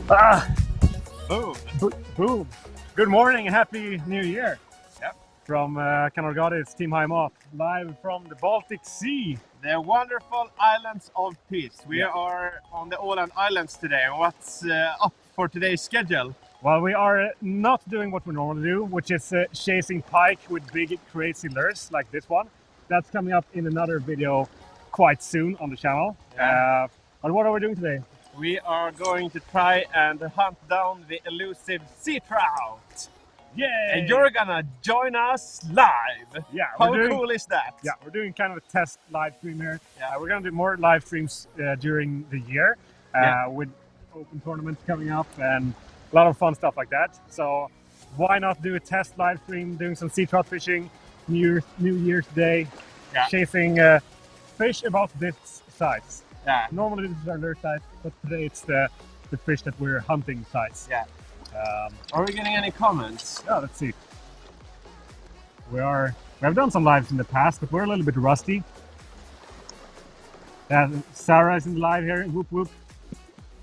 Ah, Boom. boom. Good morning and happy new year. Yep. From kanalgratis Team Heim Up, live from the Baltic Sea. The wonderful islands of peace. We Yeah. are on the Åland Islands today. And what's up for today's schedule? Well, we are not doing what we normally do, which is chasing pike with big crazy lures like this one. That's coming up in another video quite soon on the channel. Yeah. But what are we doing today? We are going to try and hunt down the elusive sea trout. Yay! And you're gonna join us live. Yeah, How cool is that? Yeah, we're doing kind of a test live stream here. Yeah. We're gonna do more live streams during the year with open tournaments coming up and a lot of fun stuff like that. So why not do a test live stream doing some sea trout fishing, New Year's Day, chasing fish about this size. Yeah. Normally this is our lure size, but today it's the fish that we're hunting size. Yeah. Are we getting any comments? Yeah, let's see. We have done some lives in the past, but we're a little bit rusty. Sarah is in the live here. Whoop whoop.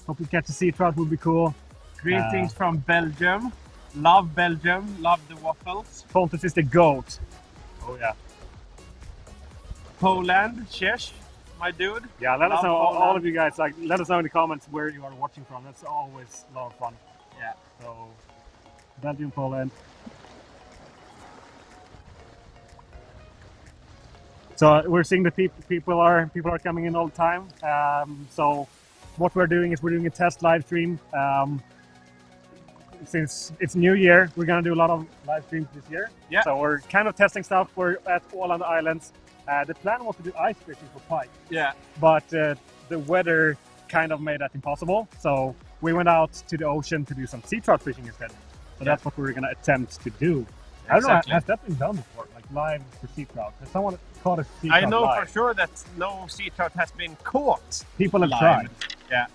Hope we catch a sea trout, would be cool. Greetings from Belgium. Love Belgium. Love the waffles. Pontus is the goat. Oh yeah. Poland. Cześć, my dude. Yeah, let us Love know, all Poland. of you guys. Like, let us know in the comments where you are watching from. That's always a lot of fun. Yeah. So, Belgium, Poland. So we're seeing that people are coming in all the time. So what we're doing is we're doing a test live stream. Since it's New Year, we're gonna do a lot of live streams this year. Yeah. So we're kind of testing stuff. We're at Åland Islands. The plan was to do ice fishing for pike. Yeah. But the weather kind of made that impossible. So we went out to the ocean to do some sea trout fishing instead. So that's what we're gonna attempt to do. I don't know, has that been done before? Like live for sea trout? Has someone caught a sea trout I know live? for sure that no sea trout has been caught. People have live. tried. Yeah.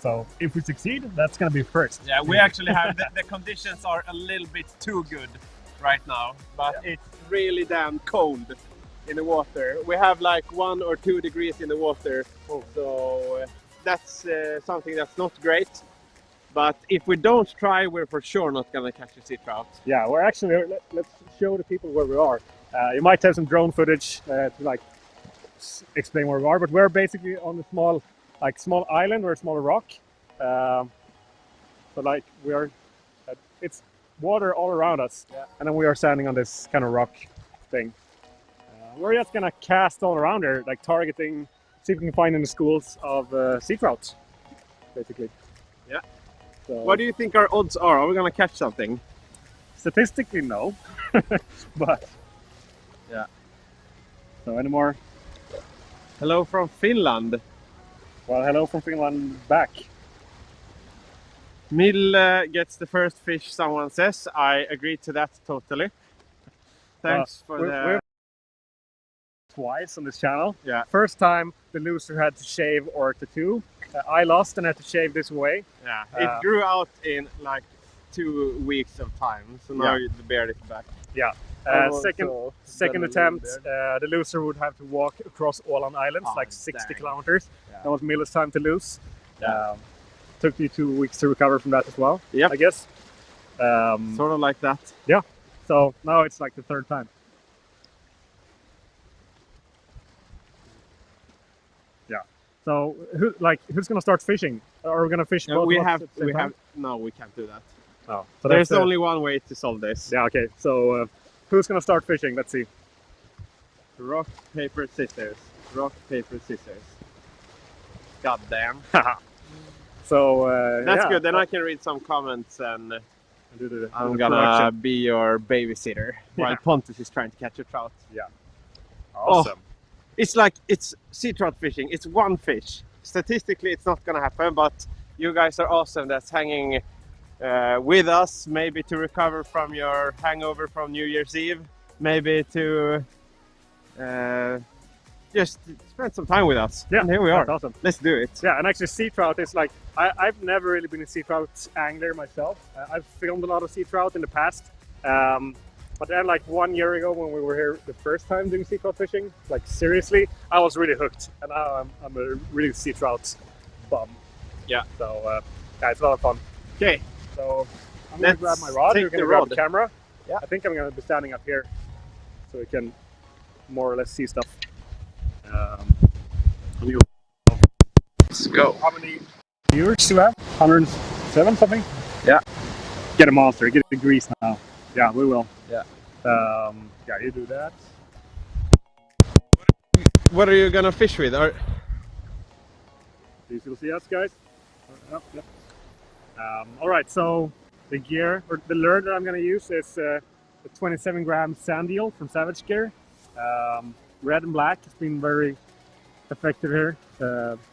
So if we succeed, that's gonna be first. Yeah, we actually have the conditions are a little bit too good right now, but it's really damn cold in the water. We have like 1 or 2 degrees in the water, so that's something that's not great. But if we don't try, we're for sure not gonna catch a sea trout. Yeah, we're actually, let's show the people where we are. You might have some drone footage to like explain where we are, but we're basically on a small island or a small rock. So like we are, it's water all around us, and then we are standing on this kind of rock thing. We're just gonna cast all around there, like targeting, see if we can find any schools of sea trout, basically. Yeah. So, What do you think our odds are? Are we gonna catch something? statistically, no, but Yeah. So any more? Hello from Finland. Well, hello from Finland back. Mille gets the first fish, someone says. I agree to that totally. Thanks for we're twice on this channel. Yeah. First time the loser had to shave or tattoo. I lost and had to shave this away. Yeah. It grew out in like 2 weeks of time, so now the beard is back. Yeah. Second attempt, the loser would have to walk across Åland Islands, like 60 kilometers. Yeah. That was Mille's time to lose. Yeah. Took me 2 weeks to recover from that as well, Yep. I guess. Sort of like that. Yeah. So now it's like the third time. Yeah. So who's gonna start fishing? Are we gonna fish? No, both of us at the same time? No, we can't do that. Oh, so There's that's only one way to solve this. Yeah. Okay. So who's gonna start fishing? Let's see. Rock, paper, scissors. Rock, paper, scissors. God damn. So That's yeah. good. Then I can read some comments and Do the I'm gonna production. be your babysitter while Pontus is trying to catch a trout. Yeah. Awesome. It's like, it's sea trout fishing. It's one fish. Statistically, it's not gonna happen, but you guys are awesome. That's hanging with us, maybe to recover from your hangover from New Year's Eve, maybe to just spend some time with us. Yeah, and here we are. That's awesome. Let's do it. Yeah, and actually sea trout is like, I've never really been a sea trout angler myself. I've filmed a lot of sea trout in the past. But then like 1 year ago when we were here the first time doing sea trout fishing, like seriously, I was really hooked. And now I'm a really sea trout bum. Yeah. So Yeah, it's a lot of fun. Okay. So I'm gonna Let's grab my rod. take You're gonna the grab rod. the camera. Yeah. I think I'm gonna be standing up here, so we can more or less see stuff. Let's go. How many viewers do we have? 107 something? Yeah. Get a monster. Get the grease now. Yeah, we will. Yeah. Yeah, you do that. What are you gonna fish with? Do you still see us, guys? Yep. All right, so the gear or the lure that I'm going to use is the 27-gram sand eel from Savage Gear. Red and black. It's been very effective here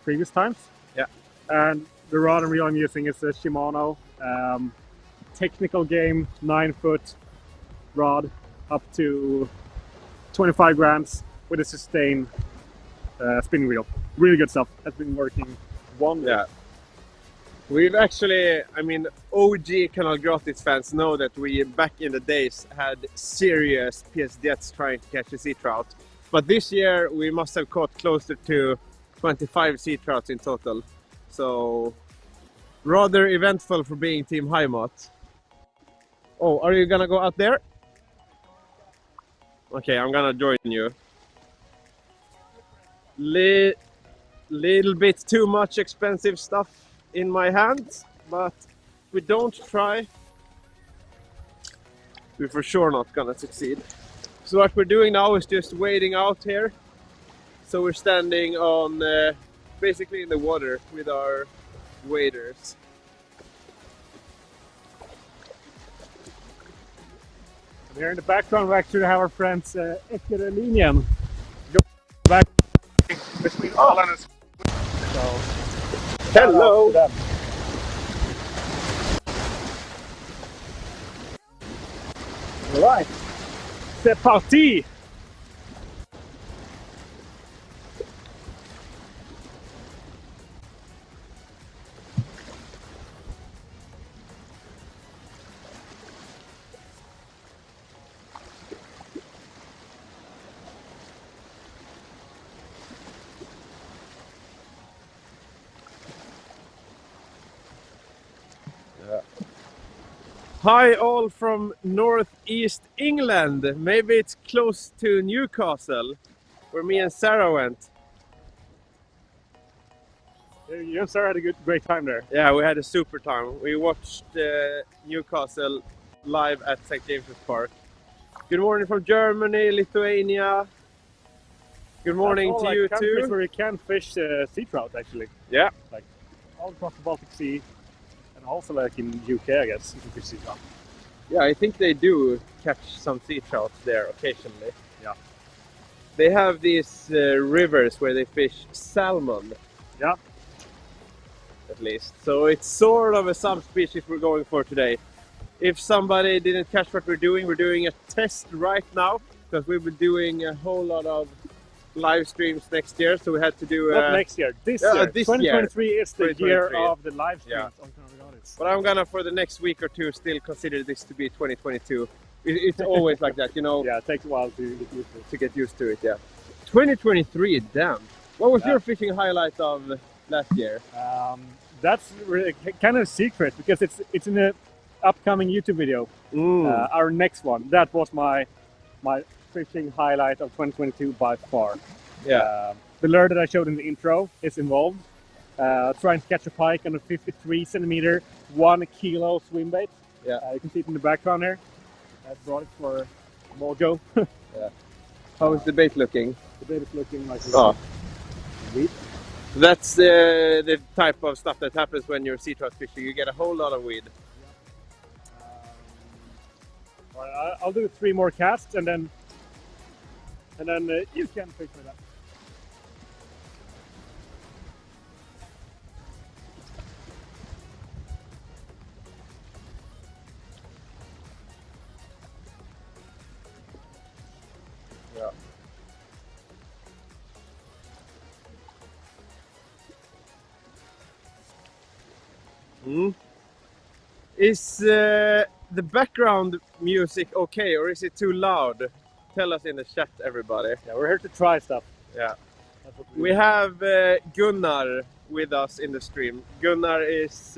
previous times. Yeah. And the rod and reel I'm using is a Shimano technical game 9-foot rod up to 25 grams with a sustain spinning reel. Really good stuff. Has been working wonders. Yeah. We've actually, I mean, OG kanalgratis fans know that we back in the days had serious PS jets trying to catch a sea trout. But this year we must have caught closer to 25 sea trouts in total. So rather eventful for being Team Heimat. Oh, are you gonna go out there? Okay, I'm gonna join you. Little bit too much expensive stuff in my hands, but if we don't try, we're for sure not gonna succeed. So what we're doing now is just wading out here. So we're standing on basically in the water with our waders. And here in the background we actually have our friends Ekerelinian back between Holland and Sweden. So Hello! Alright, c'est parti! Hi all from northeast England. Maybe it's close to Newcastle, where me and Sarah went. You and Sarah had a great time there. Yeah, we had a super time. We watched Newcastle live at St. James's Park. Good morning from Germany, Lithuania. Good morning to you countries too. where you can fish sea trout actually. Yeah. Like all across the Baltic Sea. And also like in UK, I guess, you can fish sea trout. Yeah, I think they do catch some sea trout there occasionally. Yeah. They have these rivers where they fish salmon. Yeah. At least. So it's sort of a subspecies we're going for today. If somebody didn't catch what we're doing a test right now because we'll be doing a whole lot of live streams next year, so we had to do not next year, this year. This 2023 year. is the year of the live streams on kanalgratis. But I'm gonna, for the next week or two, still consider this to be 2022. It's always like that, you know. Yeah, it takes a while to get used to it. To get used to it, yeah. 2023, damn. What was your fishing highlight of last year? That's really kind of a secret because it's in the upcoming YouTube video. Our next one. That was my fishing highlight of 2022 by far. Yeah. The lure that I showed in the intro is involved. Trying to catch a pike on a 53 centimeter, 1 kilo swim bait. Yeah. You can see it in the background here. I brought it for Mojo. Yeah. How is the bait looking? The bait is looking like weed. That's the type of stuff that happens when you're sea trout fishing. You get a whole lot of weed. Right, I'll do 3 more casts and then you can fish with that. Is the background music okay, or is it too loud? Tell us in the chat, everybody. Yeah, we're here to try stuff. Yeah. That's what we have Gunnar with us in the stream. Gunnar is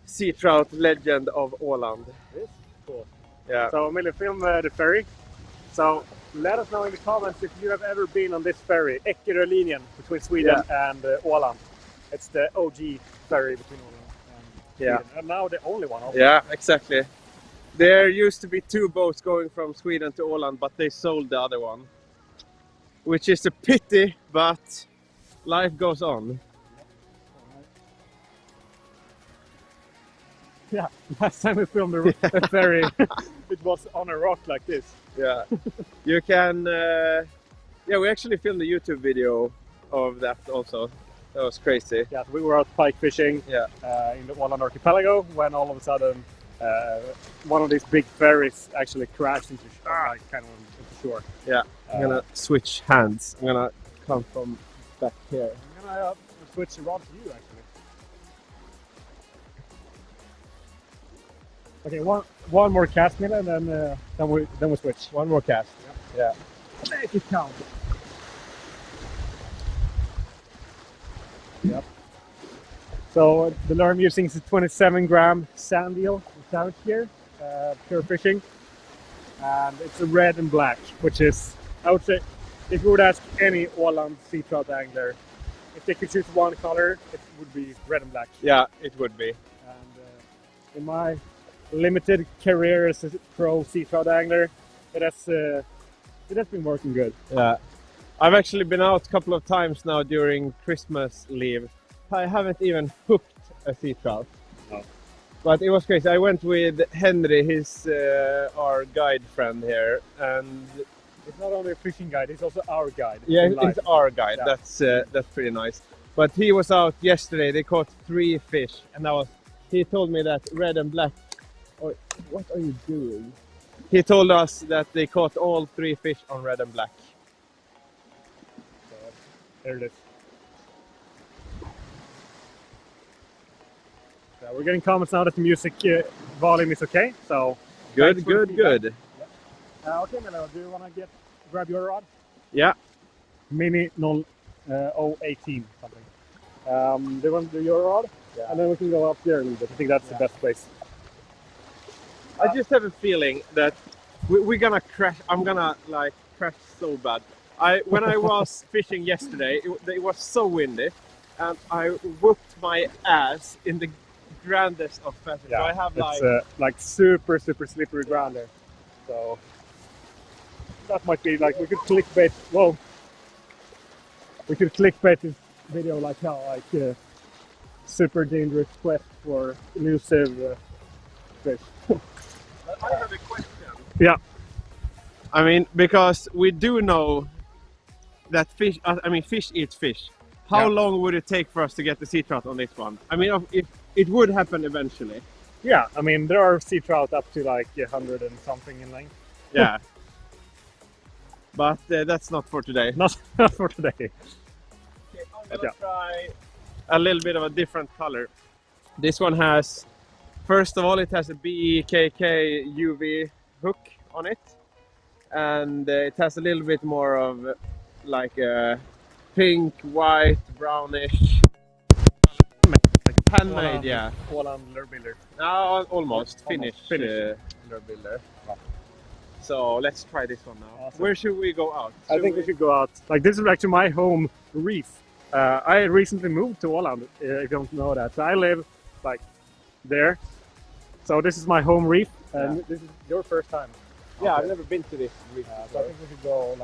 sea trout legend of Åland. This? Cool. Yeah. So Mille, film the ferry. So let us know in the comments if you have ever been on this ferry, Eckerölinjen, between Sweden and Åland. It's the OG ferry between Åland and Sweden. And now the only one also. Yeah, exactly. There used to be 2 boats going from Sweden to Åland, but they sold the other one. Which is a pity, but life goes on. Yeah, last time we filmed a ferry, it was on a rock like this. Yeah, you can. Yeah, we actually filmed a YouTube video of that also. That was crazy. Yeah, so we were out pike fishing in the Åland archipelago when all of a sudden one of these big ferries actually crashed into shore. Yeah, I'm gonna switch hands. I'm gonna come from back here. I'm gonna switch the rod to you actually. Okay, one more cast, Mille, and then we switch. One more cast. Yeah. Make it count. Yep. So the lure I'm using is a 27-gram sand eel from Savage here, pure fishing, and it's a red and black, which is, I would say, if you would ask any Åland sea trout angler, if they could choose one color, it would be red and black. Yeah, it would be. And in my limited career as a pro sea trout angler, it has been working good. Yeah, I've actually been out a couple of times now during Christmas leave. I haven't even hooked a sea trout. No. But it was crazy. I went with Henry, his our guide friend here, and it's not only a fishing guide; it's also our guide. Yeah, it's our guide. Yeah. That's pretty nice. But he was out yesterday. They caught 3 fish, and he told me that red and black. Oh, what are you doing? He told us that they caught all 3 fish on red and black. So, there it is. So we're getting comments now that the music volume is okay. So good. Yeah. Okay, Mille, do you want to grab your rod? Yeah. Mini 018 something. Do you want to do your rod? Yeah. And then we can go up there a little bit. I think that's the best place. I just have a feeling that we're gonna crash. I'm gonna crash so bad. When I was fishing yesterday, it was so windy, and I whooped my ass in the grandest of passages. Yeah, so I have it's super slippery ground there. So that might be we could clickbait. Whoa, we could clickbait this video super dangerous quest for elusive fish. I have a question. Yeah. I mean, because we do know that fish eats fish. How long would it take for us to get the sea trout on this one? I mean, it would happen eventually. Yeah, I mean, there are sea trout up to 100 and something in length. Yeah. But that's not for today. Not for today. Okay, I'm gonna try a little bit of a different color. This one has, first of all, it has a BKK UV hook on it, and it has a little bit more of a pink, white, brownish, handmade, yeah. Åland lure builder. Almost finished lure builder. So let's try this one now. Awesome. Where should we go out? I think we should go out. This is actually my home reef. I recently moved to Åland, if you don't know that. So I live there. So this is my home reef, and this is your first time. Yeah, I've never been to this reef. So I think we should go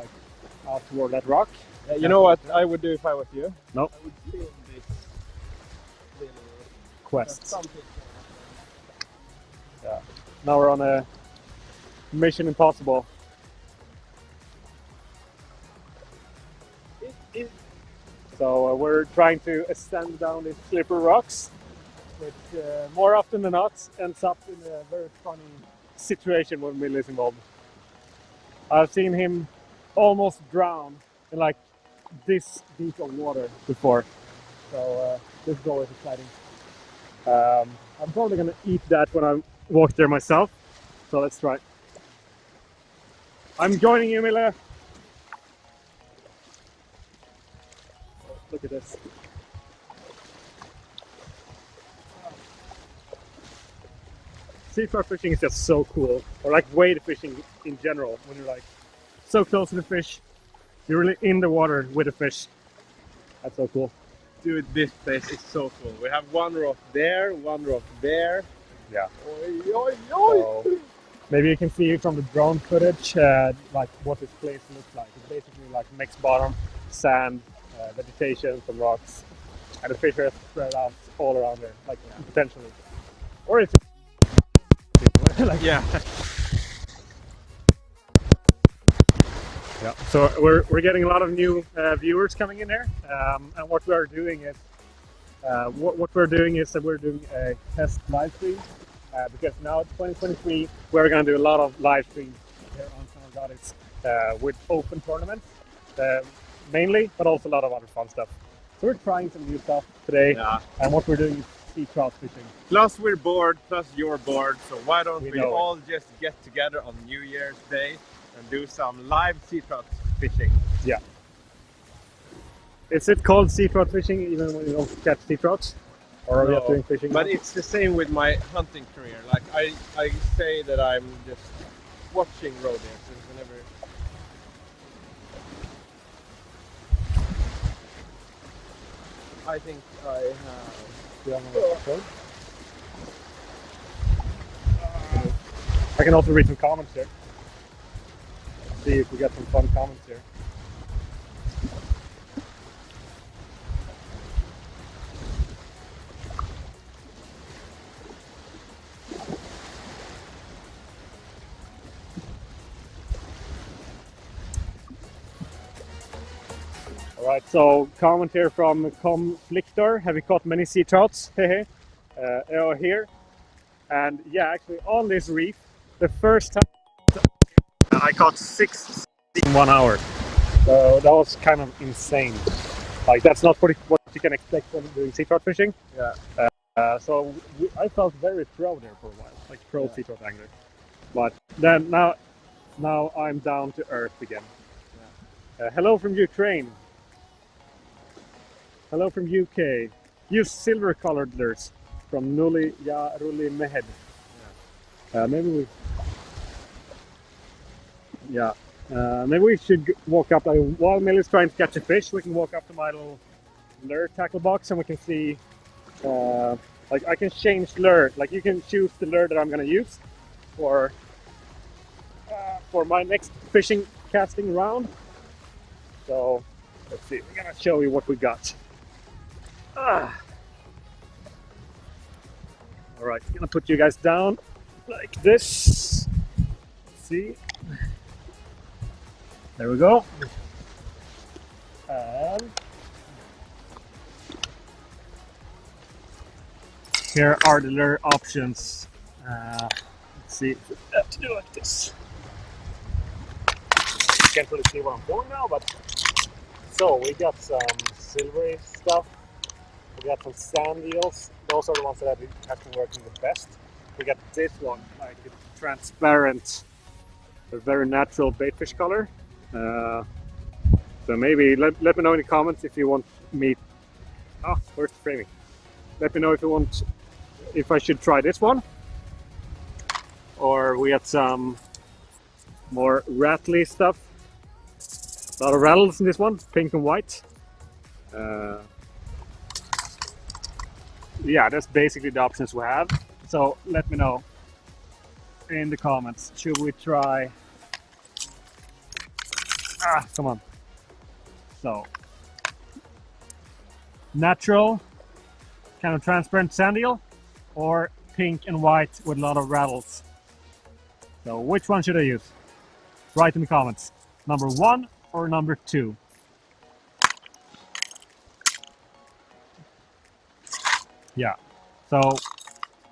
out toward that rock. You know what I would do if I was you? No. I would film this little Quest. Yeah. Now we're on a Mission Impossible. So we're trying to ascend down these slippery rocks, which more often than not ends up in a very funny situation when Mille is involved. I've seen him almost drown in this deep of water before, so this is always exciting. I'm probably gonna eat that when I walk there myself, so let's try. I'm joining you, Mille. Look at this. sea trout fishing is just so cool, or like wade fishing in general. When you're like so close to the fish, you're really in the water with the fish. That's so cool. Dude, this place is so cool. We have one rock there, one rock there. Yeah. Oi, oi, oi. So, maybe you can see from the drone footage like what this place looks like. It's basically like mixed bottom, sand, vegetation, some rocks, and the fish are spread out all around there, like potentially. Or it's like, Yeah. Yeah. So we're getting a lot of new viewers coming in here, and what we're doing is that we're doing a test live stream because now it's 2023. We're going to do a lot of live streams here on kanalgratis with open tournaments mainly, but also a lot of other fun stuff. So we're trying some new stuff today, and what we're doing is sea trout fishing. Plus we're bored, plus you're bored, so why don't we know all just get together on New Year's Day and do some live sea trout fishing? Yeah. Is it called sea trout fishing even when you don't catch sea trouts? Or are we not doing fishing? But it's the same with my hunting career. Like I say that I'm just watching rodeos whenever. I think I have. I can also read some comments here. See if we got some fun comments here. All right, so comment here from Conflictor. Have you caught many sea trouts? Here. And yeah, actually on this reef, the first time I caught 6 in 1 hour. So that was kind of insane. Like that's not what you can expect when doing sea trout fishing. Yeah. I felt very pro there for a while, like pro sea trout angler. But then now I'm down to earth again. Yeah. Hello from Ukraine. Hello from UK. Use silver colored lures from Nuli Yaruli Mehed. Maybe we should walk up. While Millie's trying to catch a fish, we can walk up to my little lure tackle box and we can see. Like I can change lure. Like you can choose the lure that I'm gonna use for my next fishing casting round. So let's see. We're gonna show you what we got. All right, gonna put you guys down like this. See, there we go. And here are the lure options. Let's see if we have to do it like this. Can't really see what I'm doing now, but so we got some silvery stuff. We got some sand eels. Those are the ones that have been working the best. We got this one, like a transparent, a very natural baitfish color. So maybe let me know in the comments if you want me. Oh, where's the framing? Let me know if I should try this one, or we got some more rattly stuff. A lot of rattles in this one, pink and white. Yeah, that's basically the options we have. So let me know in the comments. Should we try? Come on. So natural, kind of transparent sand eel, or pink and white with a lot of rattles. So which one should I use? Write in the comments. Number 1 or number 2? Yeah. So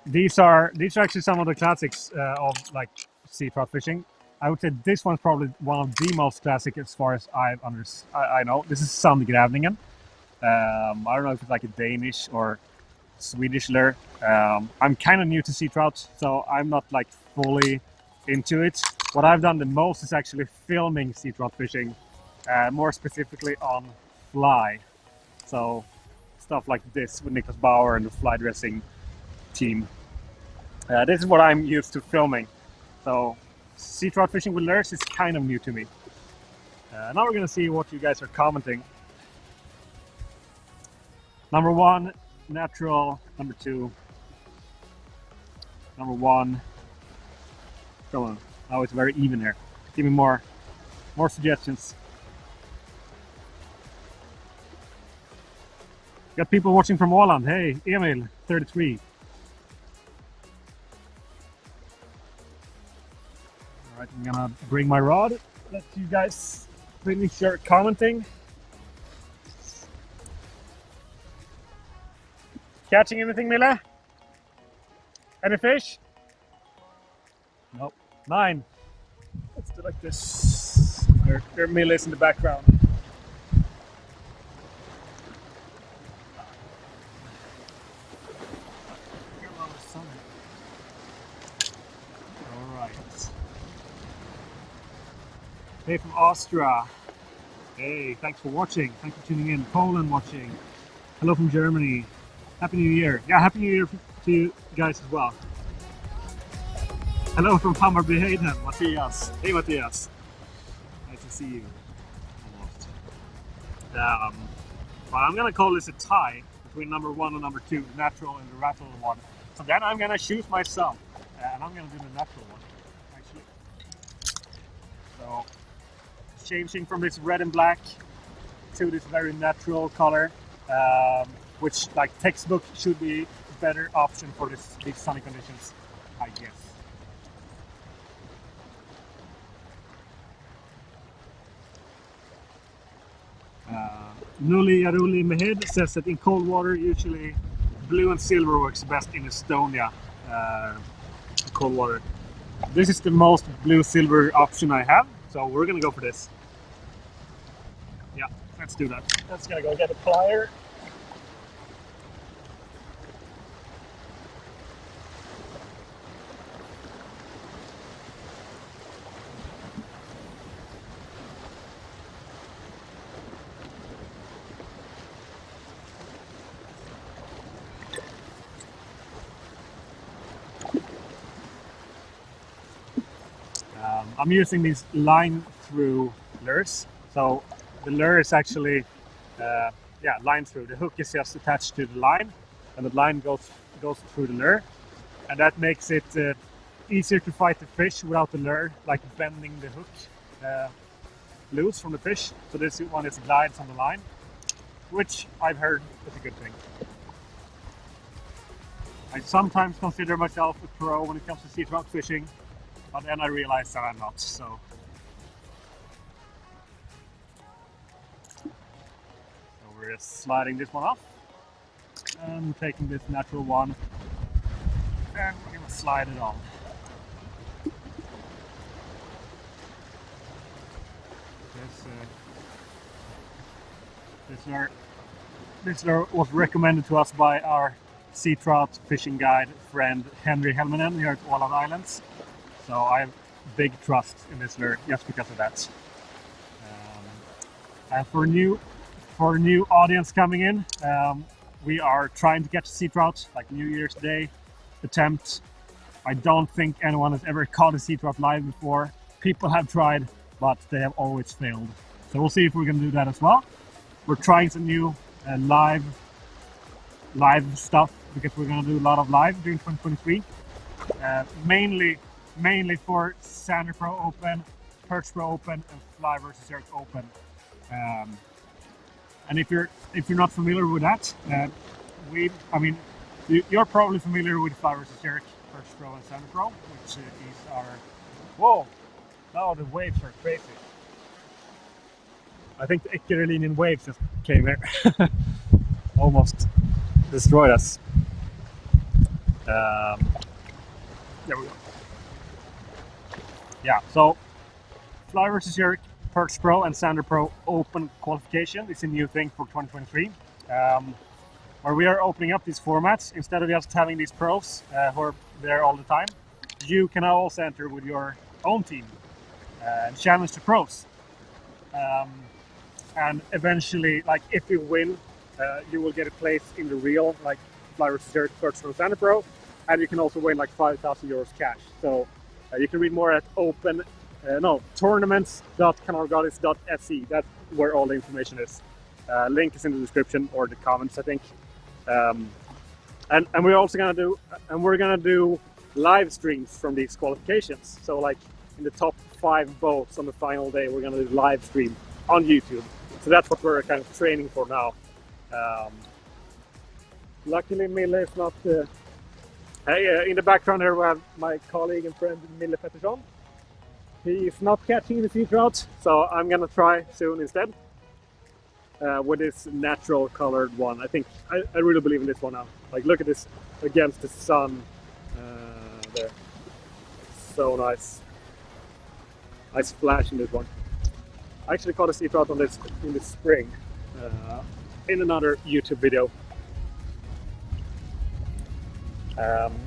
these are actually some of the classics of like sea trout fishing. I would say this one's probably one of the most classic as far as I know. This is Sandgrävlingen. I don't know if it's like a Danish or Swedish lure. I'm kind of new to sea trout, so I'm not like fully into it. What I've done the most is actually filming sea trout fishing, more specifically on fly. So stuff like this with Niklas Bauer and the fly dressing team. This is what I'm used to filming. So sea trout fishing with lures is kind of new to me. Now we're gonna see what you guys are commenting. Number 1, natural. Number 2, number 1. Come on. Oh, it's very even here. Give me more suggestions. Got people watching from Åland. Hey, Emil, 33. All right, I'm gonna bring my rod. Let you guys finish your commenting. Catching anything, Mille? Any fish? Nope. 9. Let's do like this. There are Milles in the background. All right. Hey from Austria. Hey, thanks for watching. Thanks for tuning in. Poland watching. Hello from Germany. Happy New Year. Yeah, Happy New Year to you guys as well. Hello from Hammarby Hayden, Matthias. Hey Matthias. Nice to see you. Almost. But I'm gonna call this a tie between number 1 and number 2, the natural and the rattle one. So then I'm gonna choose myself, and I'm gonna do the natural one, actually. So changing from this red and black to this very natural color, which like textbook should be a better option for these sunny conditions, I guess. Nuli Yaruli Mehed says that in cold water usually blue and silver works best in Estonia. Cold water. This is the most blue-silver option I have, so we're gonna go for this. Yeah, let's do that. Let's gonna go get a plier. I'm using these line-through lures. So the lure is actually, line through. The hook is just attached to the line, and the line goes through the lure, and that makes it easier to fight the fish without the lure like bending the hook loose from the fish. So this one is glides on the line, which I've heard is a good thing. I sometimes consider myself a pro when it comes to sea trout fishing, but then I realized that I'm not, so. We're just sliding this one off and taking this natural one and we're gonna slide it on. This lure was recommended to us by our sea trout fishing guide friend Henry Helminen here at Åland Islands. So I have big trust in this lure just because of that. And for a new audience coming in, we are trying to catch sea trout, like New Year's Day attempt. I don't think anyone has ever caught a sea trout live before. People have tried, but they have always failed. So we'll see if we're gonna do that as well. We're trying some new live stuff because we're gonna do a lot of live during 2023. Mainly for Sander Pro Open, Perch Pro Open, and Fly vs Jerk Open. And if you're not familiar with that, you're probably familiar with Fly vs Jerk, Perch Pro, and Sander Pro, which is our. Whoa! Now the waves are crazy. I think the Eckerölinen waves just came here, almost destroyed us. There we go. Yeah, so Fly vs Jerk, Perch Pro, and Sander Pro Open qualification is a new thing for 2023, where we are opening up these formats. Instead of just having these pros who are there all the time, you can now also enter with your own team and challenge the pros. And eventually, like if you win, you will get a place in the reel, like Fly vs Jerk, Perch Pro, Sander Pro. and you can also win like 5,000 euros cash. So you can read more at tournaments.kanalgratis.se. That's where all the information is. Link is in the description or the comments, I think. And we're also gonna do live streams from these qualifications. So like in the top 5 boats on the final day, we're gonna do live stream on YouTube. So that's what we're kind of training for now. Luckily, Mille is not. Hey, in the background here we have my colleague and friend Mille Pettersson. He is not catching the sea trout, so I'm gonna try soon instead with this natural colored one. I think I really believe in this one now. Like, look at this against the sun there. So nice. Nice flash in this one. I actually caught a sea trout on this in the spring in another YouTube video.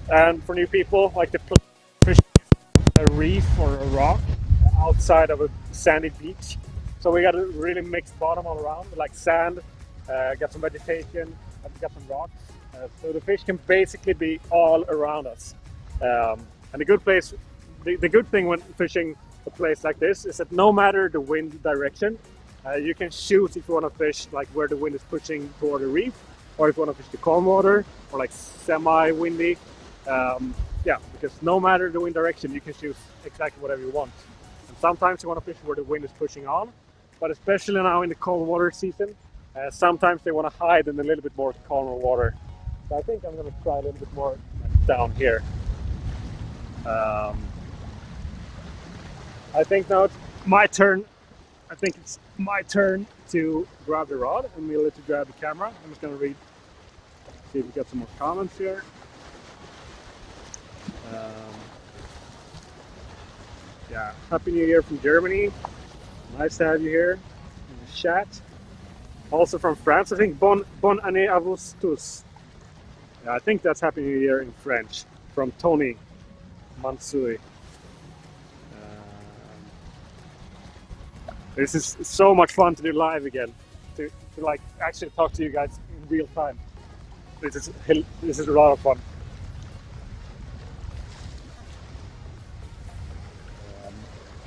And for new people, like the fish a reef or a rock outside of a sandy beach. So we got a really mixed bottom all around, like sand, got some vegetation, and got some rocks. So the fish can basically be all around us. And the good thing when fishing a place like this is that no matter the wind direction, you can shoot if you want to fish like where the wind is pushing toward the reef, or if you want to fish the calm water, or like semi-windy. Yeah, because no matter the wind direction, you can choose exactly whatever you want. And sometimes you want to fish where the wind is pushing on, but especially now in the cold water season, sometimes they want to hide in a little bit more calmer water. So I think I'm going to try a little bit more down here. I think now it's my turn. I think it's my turn to grab the rod and Mille to grab the camera. I'm just going to see if we got some more comments here. Yeah, Happy New Year from Germany. Nice to have you here in the chat. Also from France, I think Bon année à vous tous. Yeah, I think that's Happy New Year in French from Tony Mansui. This is so much fun to do live again, to like actually talk to you guys in real time. This is a lot of fun.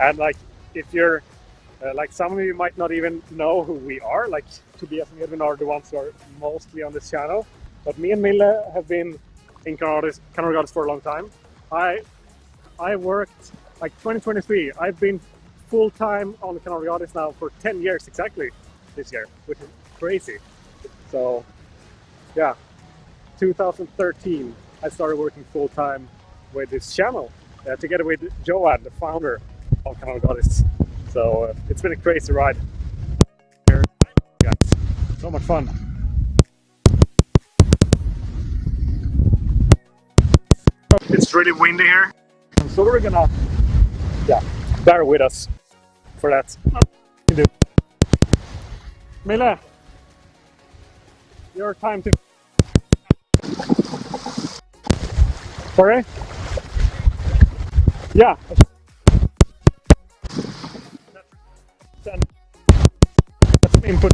And like, if you're like, some of you might not even know who we are. Like, Tobias and Edwin are the ones who are mostly on this channel. But me and Mille have been in kanalgratis for a long time. I worked like 2023. I've been full-time on kanalgratis now for 10 years exactly this year, which is crazy. So yeah, 2013 I started working full-time with this channel together with Joanne, the founder of kanalgratis. So it's been a crazy ride. So much fun. It's really windy here, so we're gonna bear with us for that. Mille, your time to. Sorry? Yeah. That's input.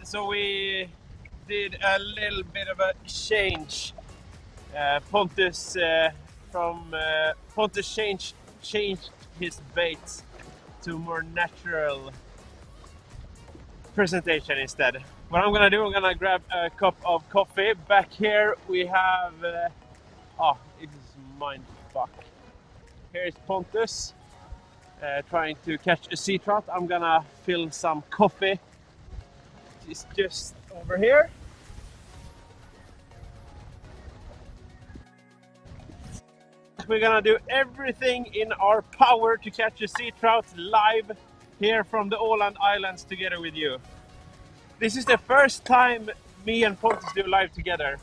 So we did a little bit of a change. Pontus Pontus changed his bait to more natural presentation instead. What I'm gonna do, I'm gonna grab a cup of coffee. Back here we have oh, it is mind fuck. Here is Pontus trying to catch a sea trout. I'm gonna fill some coffee. It's just over here. We're gonna do everything in our power to catch a sea trout live here from the Åland Islands together with you. This is the first time me and Pontus do live together.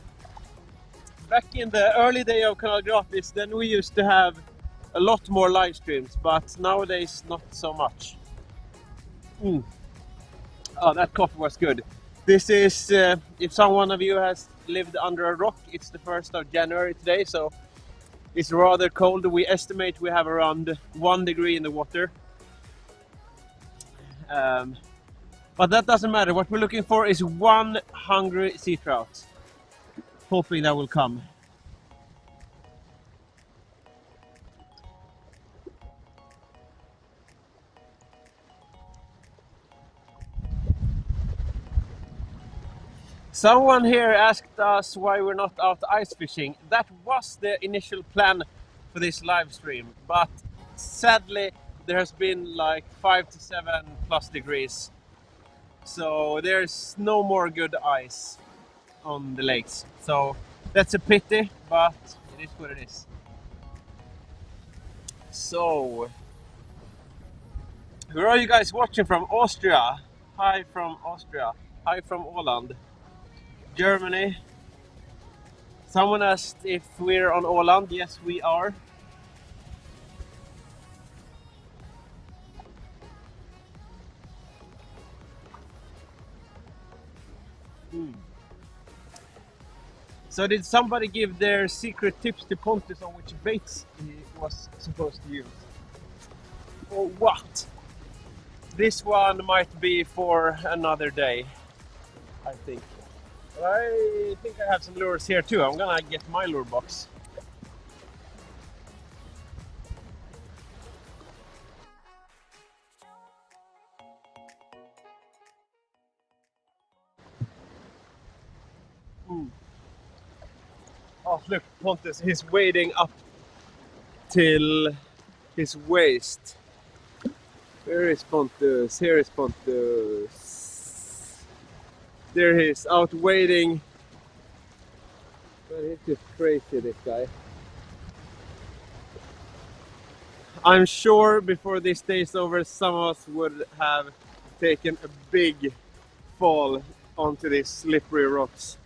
Back in the early day of kanalgratis, then we used to have a lot more live streams, but nowadays not so much. Oh, that coffee was good. This is, if someone of you has lived under a rock, it's the 1st of January today, so it's rather cold. We estimate we have around 1 degree in the water. But that doesn't matter. What we're looking for is one hungry sea trout. Hoping that will come. Someone here asked us why we're not out ice fishing. That was the initial plan for this live stream, but sadly there has been like 5 to 7 plus degrees, so there's no more good ice on the lakes. So that's a pity, but it is what it is. So, where are you guys watching from? Austria. Hi from Austria. Hi from Åland. Germany. Someone asked if we're on Åland. Yes, we are. So did somebody give their secret tips to Pontus on which baits he was supposed to use? Or what? This one might be for another day, I think. But I think I have some lures here too. I'm gonna get my lure box. Oh, look, Pontus, he's wading up till his waist. Where is Pontus? Here is Pontus. There he is, out wading. But he's just crazy, this guy. I'm sure before this day is over, some of us would have taken a big fall onto these slippery rocks.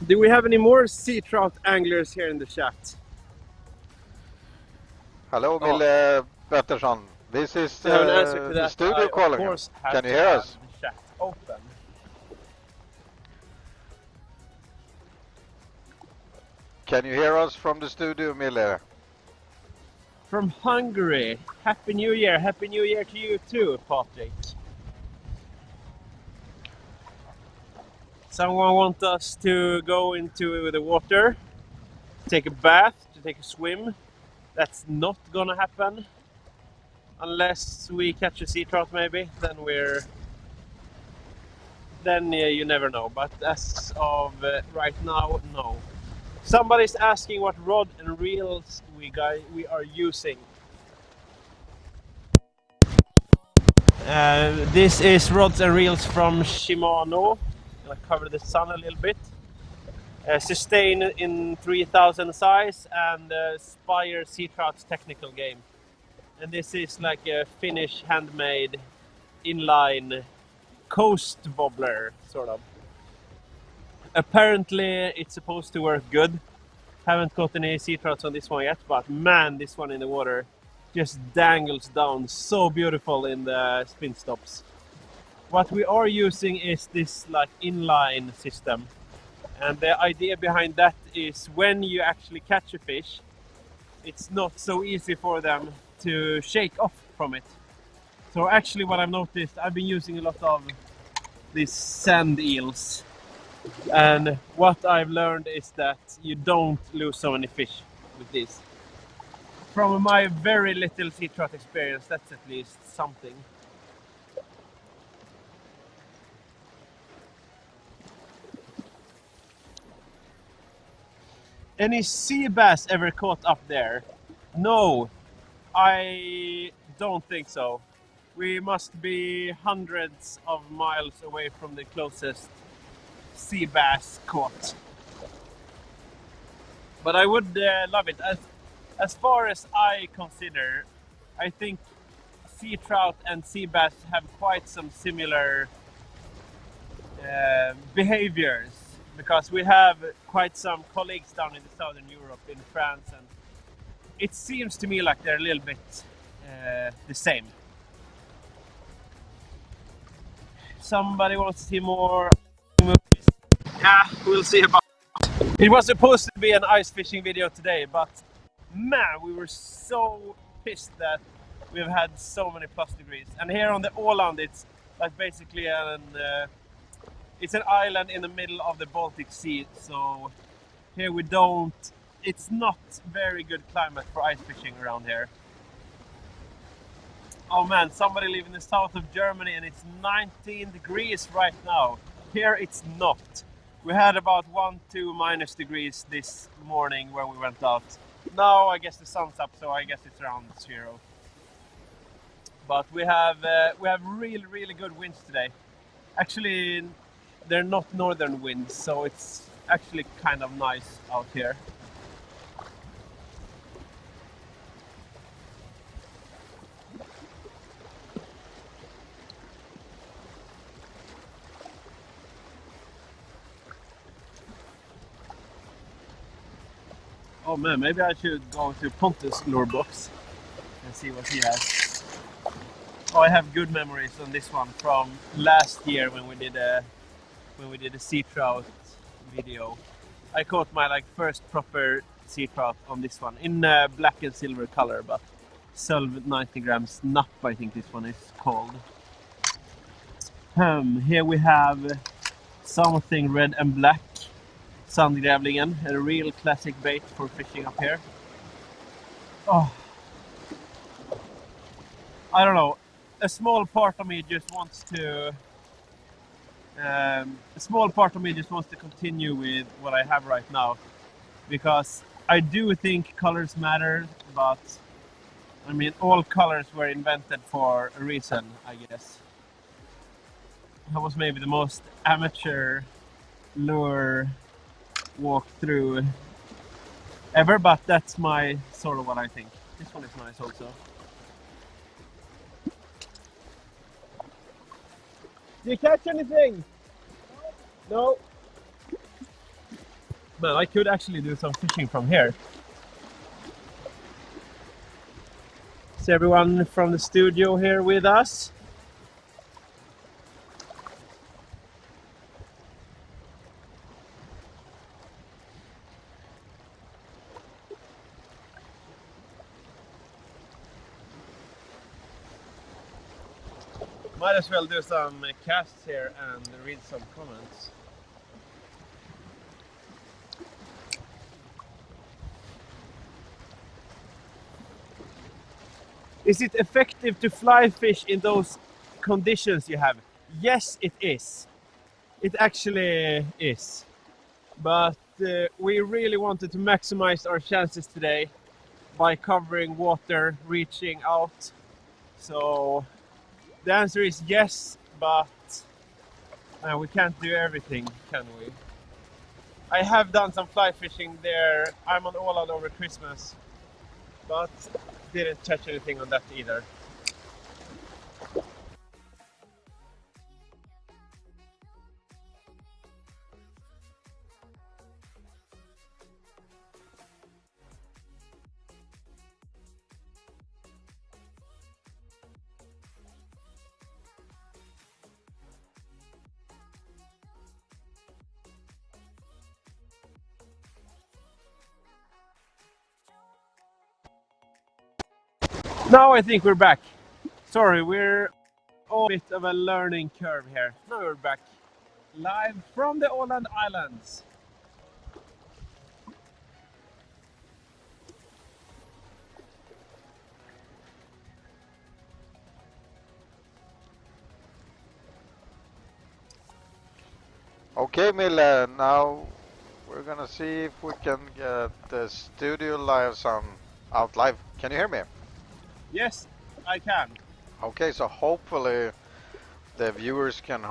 Do we have any more sea trout anglers here in the chat? Hello, Mille Pettersson. This is the studio calling. Can you hear us? The chat open. Can you hear us from the studio, Mille? From Hungary. Happy New Year. Happy New Year to you too, Patrick. Someone wants us to go into the water, take a bath, to take a swim. That's not gonna happen unless we catch a sea trout, maybe. Then you never know. But as of right now, no. Somebody's asking what rod and reels we are using. This is rods and reels from Shimano. I'm gonna cover the sun a little bit. Sustain in 3000 size and Spire Sea Trout's technical game. And this is like a Finnish handmade inline coast wobbler, sort of. Apparently it's supposed to work good. Haven't caught any sea trouts on this one yet, but man, this one in the water just dangles down so beautiful in the spin stops. What we are using is this like inline system. And the idea behind that is when you actually catch a fish, it's not so easy for them to shake off from it. So actually what I've noticed, I've been using a lot of these sand eels, and what I've learned is that you don't lose so many fish with these. From my very little sea trout experience, that's at least something. Any sea bass ever caught up there? No, I don't think so. We must be hundreds of miles away from the closest sea bass caught. But I would love it. As far as I consider, I think sea trout and sea bass have quite some similar behaviors, because we have quite some colleagues down in the southern Europe, in France, and it seems to me like they're a little bit the same. Somebody wants to see more movies? Yeah, we'll see about it. It was supposed to be an ice fishing video today, but man, we were so pissed that we've had so many plus degrees. And here on the Åland, it's like basically it's an island in the middle of the Baltic Sea, so here we don't, it's not very good climate for ice fishing around here. Oh man, somebody live in the south of Germany and it's 19 degrees right now. Here it's not. We had about 1-2 minus degrees this morning when we went out. Now I guess the sun's up, so I guess it's around 0. But we have really good winds today. Actually, they're not northern winds, so it's actually kind of nice out here. Oh man, maybe I should go to Pontus lure box and see what he has. Oh, I have good memories on this one from last year when we did a sea trout video. I caught my first proper sea trout on this one in black and silver color, but 90 grams Napp, I think this one is called. Here we have something red and black. Sandgrävlingen, a real classic bait for fishing up here. Oh, I don't know. A small part of me just wants to continue with what I have right now, because I do think colors matter, but I mean all colors were invented for a reason, I guess. That was maybe the most amateur lure walkthrough ever, but that's my sort of what I think. This one is nice also. Did you catch anything? No. Man, I could actually do some fishing from here. Is everyone from the studio here with us? Might as well do some casts here and read some comments. Is it effective to fly fish in those conditions you have? Yes, it is. It actually is. But we really wanted to maximize our chances today by covering water, reaching out. So the answer is yes, but we can't do everything, can we? I have done some fly fishing there. I'm on Åland over Christmas, but didn't catch anything on that either. Now I think we're back. Sorry, we're all a bit of a learning curve here. Now we're back live from the Åland Islands. Okay, Mille, now we're gonna see if we can get the studio live sound out live. Can you hear me? Yes, I can. Okay, so hopefully the viewers can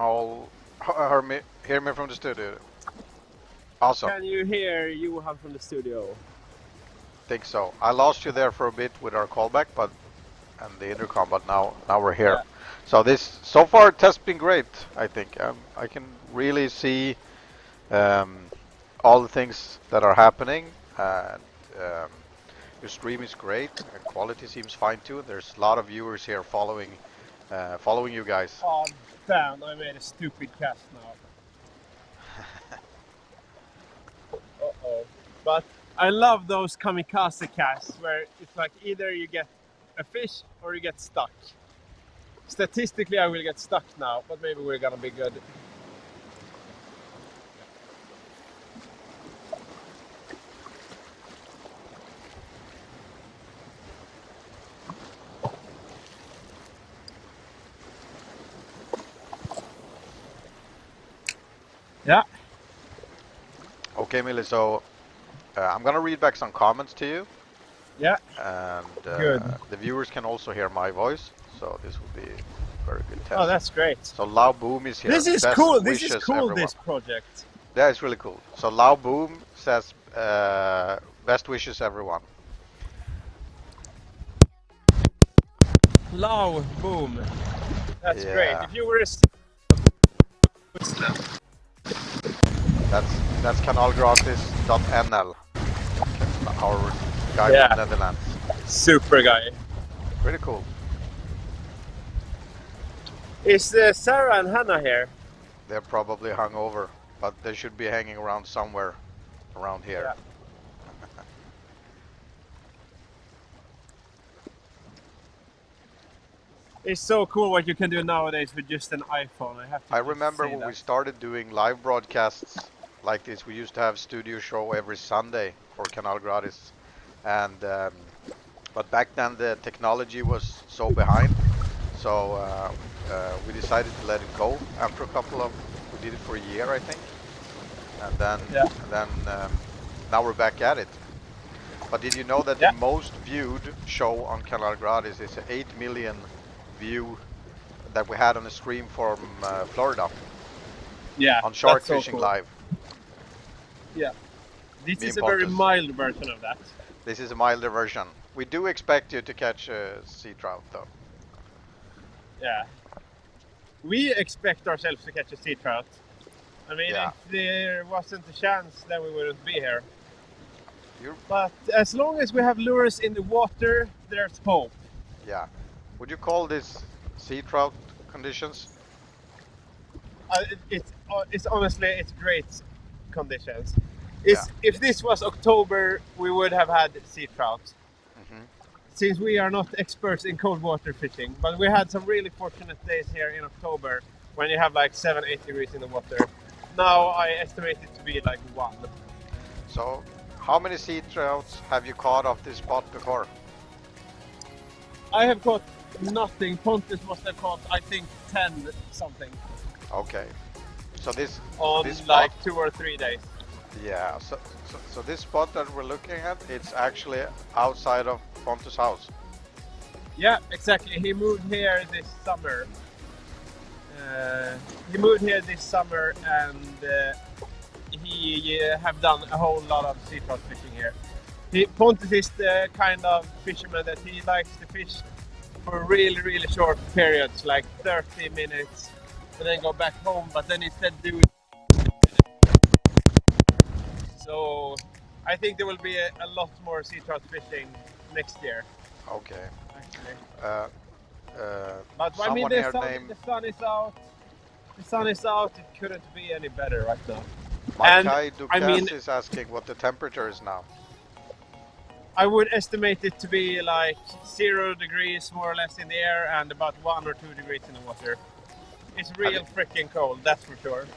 hear me from the studio. Awesome. Can you hear Johan from the studio? Think so. I lost you there for a bit with our callback, and the intercom, but now we're here. Yeah. So so far test's been great. I think I can really see all the things that are happening, and your stream is great. The quality seems fine too. There's a lot of viewers here following you guys. Oh damn! I made a stupid cast now. But I love those kamikaze casts where it's like either you get a fish or you get stuck. Statistically, I will get stuck now, but maybe we're gonna be good. Yeah. Okay, Mille, so I'm gonna read back some comments to you. Yeah. And good. The viewers can also hear my voice, so this will be a very good test. Oh, that's great. So Lao Boom is here. This is Best cool. This wishes, is cool. everyone. This project. Yeah, it's really cool. So Lao Boom says, "Best wishes, everyone." Lao Boom. That's great. If you were a That's kanalgratis.nl, our guy from the Netherlands. Super guy. Pretty cool. Is Sarah and Hannah here? They're probably hungover, but they should be hanging around somewhere around here. Yeah. It's so cool what you can do nowadays with just an iPhone. I remember when we started doing live broadcasts like this, we used to have studio show every Sunday for Kanal Gratis, and but back then the technology was so behind, so we decided to let it go after we did it for a year, I think, and then now we're back at it. But did you know that the most viewed show on Kanal Gratis is 8 million view that we had on a stream from Florida? Yeah, on Shark so Fishing cool. Live. Yeah, this is a very mild version of that. This is a milder version. We do expect you to catch a sea trout, though. Yeah, we expect ourselves to catch a sea trout. I mean, if there wasn't a chance, then we wouldn't be here. But as long as we have lures in the water, there's hope. Yeah. Would you call this sea trout conditions? It's honestly, it's great conditions. If this was October, we would have had sea trout. Since we are not experts in cold water fishing, but we had some really fortunate days here in October when you have like 7-8 degrees in the water. Now I estimate it to be like 1. So, how many sea trouts have you caught off this spot before? I have caught nothing. Pontus must have caught, I think, 10 something. Okay. So this spot, like 2 or 3 days. Yeah. So this spot that we're looking at, it's actually outside of Pontus' house. Yeah, exactly. He moved here this summer. And he have done a whole lot of sea trout fishing here. Pontus is the kind of fisherman that he likes to fish for really, really short periods, like 30 minutes, and then go back home, but then instead do it. So I think there will be a lot more sea trout fishing next year. Okay. Actually. But I mean, the sun is out. The sun is out. It couldn't be any better right now. Makai Dukas is asking what the temperature is now. I would estimate it to be like 0 degrees more or less in the air and about 1 or 2 degrees in the water. It's real freaking cold, that's for sure.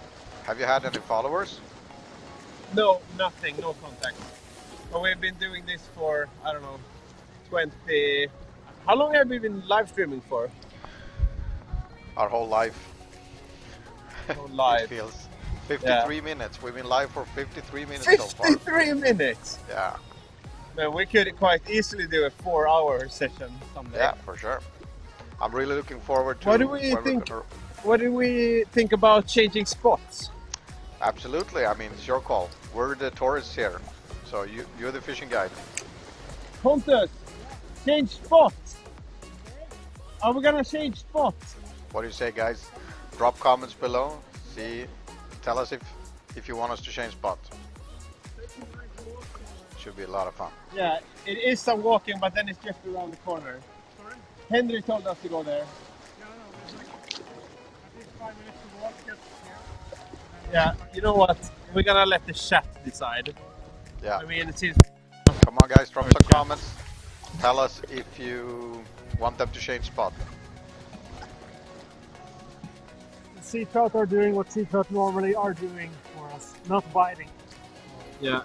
Have you had any followers? No, nothing, no contact. But we've been doing this for, I don't know, 20... How long have we been live streaming for? Our whole life. Live. It feels 53 minutes. We've been live for 53 minutes so far. 53 minutes? Yeah. Man, we could quite easily do a 4-hour session someday. Yeah, for sure. I'm really looking forward to. What do we think? What do we think about changing spots? Absolutely. I mean, it's your call. We're the tourists here, so you're the fishing guide. Pontus, change spots. Are we gonna change spots? What do you say, guys? Drop comments below. Tell us if you want us to change spots. Should be a lot of fun. Yeah, it is some walking, but then it's just around the corner. Sorry? Henry told us to go there. Yeah, I know. There's like, I think 5 minutes to walk. Just here. Yeah, you know what? We're gonna let the chat decide. Yeah. I mean, it is. Come on, guys, drop some comments. Tell us if you want them to change spot. Sea trout are doing what sea trout normally are doing for us, not biting. Yeah.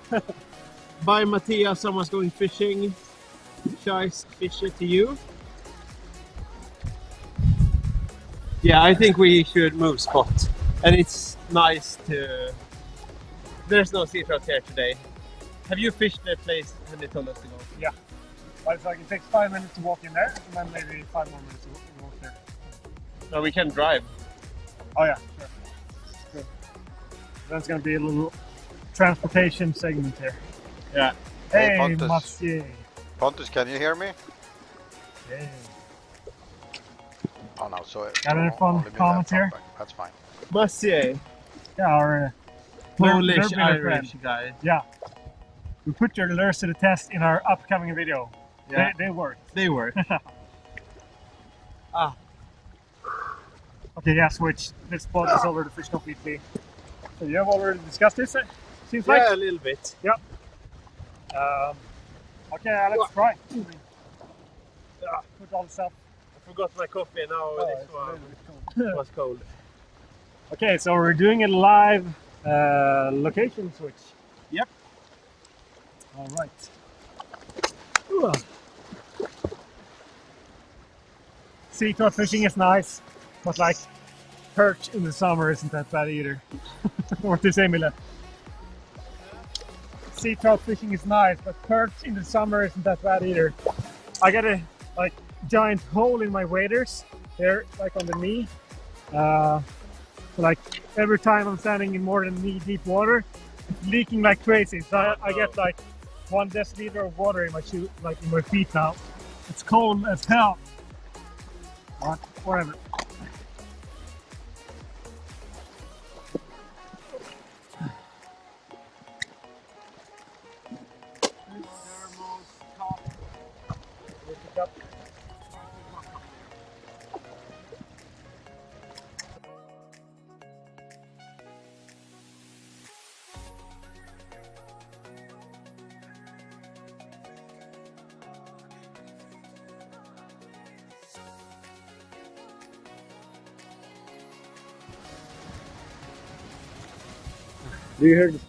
Bye, Mattia. Someone's going fishing. Shice fisher to you. Yeah, I think we should move spot. And it's nice to... There's no sea trout here today. Have you fished the place when they told us to go? Yeah. But it's like it takes 5 minutes to walk in there, and then maybe 5 more minutes to walk there. No, we can drive. Oh yeah, sure. That's gonna be a little transportation segment here. Yeah. Hey, Hey, Pontus. Mathieu. Pontus, can you hear me? Yeah. Oh no, so Got any fun only me comments that here? feedback. That's fine. Monsieur. Yeah, our Polish Lurbener Irish friend. guy. Yeah. We put your lures to the test in our upcoming video. Yeah. They work. They work. Ah. Okay, yeah, switch. This spot is over to fish completely. So you have already discussed this, seems like? Yeah, a little bit. Yep. Okay, let's try. Put all the stuff. I forgot my coffee now. This it's a one little bit cold. was cold. Okay, so we're doing a live location switch. Yep. All right. Ooh. Sea trout fishing is nice, but like perch in the summer isn't that bad either. What do you say, Mille? Sea trout fishing is nice, but perch in the summer isn't that bad either. I got a like giant hole in my waders here, like on the knee. So like every time I'm standing in more than knee deep water, it's leaking like crazy. So I get like 1 deciliter of water in my shoe, like in my feet now. It's cold as hell. But whatever. Do you hear this?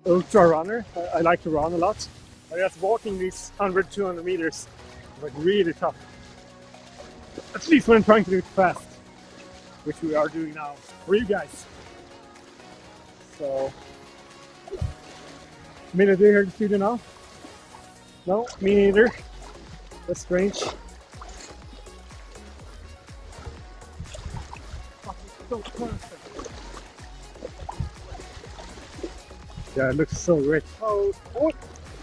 Ultra runner. I like to run a lot. But just walking these 100, 200 meters is like really tough. At least when I'm trying to do it fast, which we are doing now for you guys. So, Mila, do you hear the studio now? No, me neither. That's strange. Oh, it's so perfect. Yeah, it looks so great. Oh,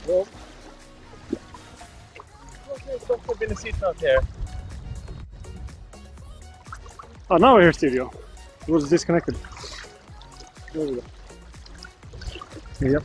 well. There's also been a seat out here. Oh, now I hear studio. It was disconnected. There we go. Yep.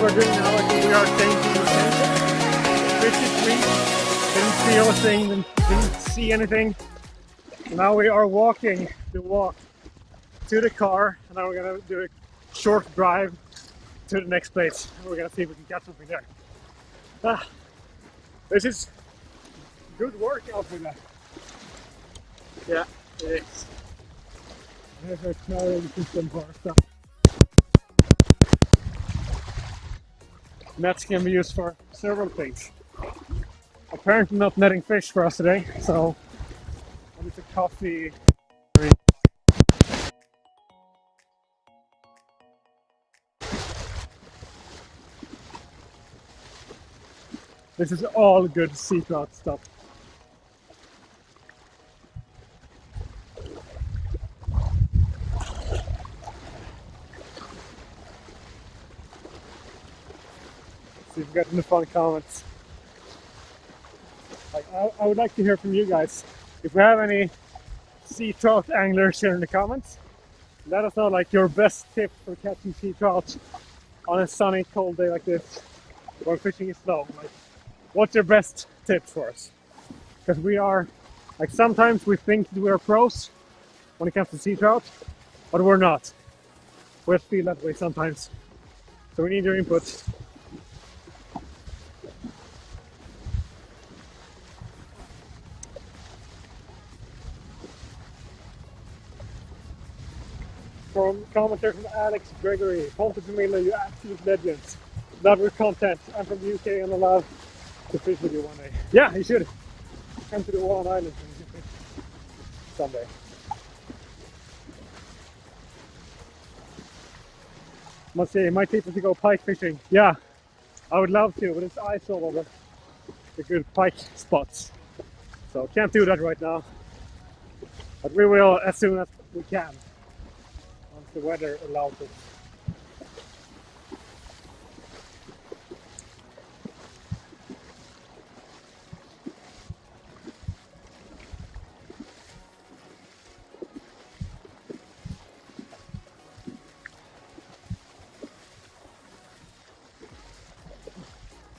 We're doing now, I think we are changing the 53. Didn't feel a thing, didn't see anything. Now we are walking the walk to the car, and now we're gonna do a short drive to the next place. And we're gonna see if we can catch something there. This is good workout for that. Yeah, it is. There's a carrying system for our stuff. Nets can be used for several things. Apparently not netting fish for us today, so it's a coffee. This is all good sea trout stuff. See if we got any fun comments. Like, I would like to hear from you guys. If we have any sea trout anglers here in the comments, let us know like your best tip for catching sea trout on a sunny, cold day like this, where fishing is slow. Like, what's your best tip for us? Because we are Like sometimes we think that we're pros when it comes to sea trout, but we're not. We feel that way sometimes. So we need your input. From commentary from Alex Gregory, Ponte Camilla, you absolute legends. Love your content. I'm from the UK and I love to fish with you one day. Yeah, you should. Come to the Åland Islands and you can fish someday. Must say, my tip is to go pike fishing. Yeah, I would love to, but it's ice all over the good pike spots. So can't do that right now. But we will as soon as we can. Once the weather allows it.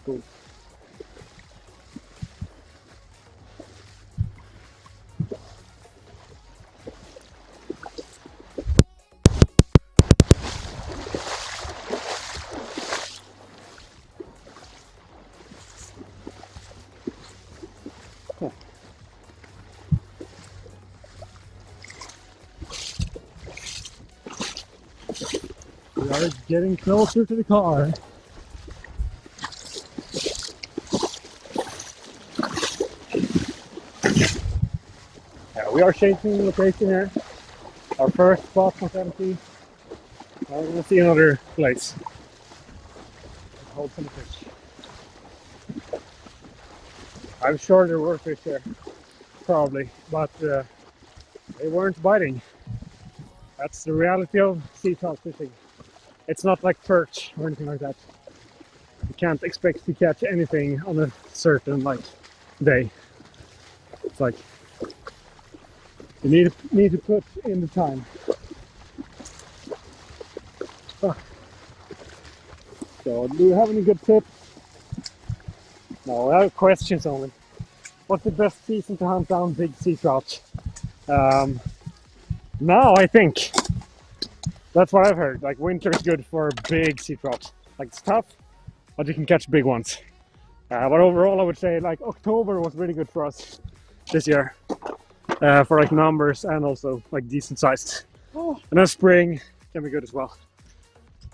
Cool. We are getting closer to the car. Yeah, we are changing location here. Our first spot was empty. Now we're gonna see another place. Hold some fish. I'm sure there were fish there, probably, but they weren't biting. That's the reality of sea trout fishing. It's not like perch or anything like that. You can't expect to catch anything on a certain day. It's like you need to put in the time. Ah. So, do you have any good tips? No, I have questions only. What's the best season to hunt down big sea trout? Now I think that's what I've heard. Like winter is good for big sea trout. Like it's tough, but you can catch big ones. But overall, I would say like October was really good for us this year for like numbers and also like decent sized. Oh. And then spring can be good as well.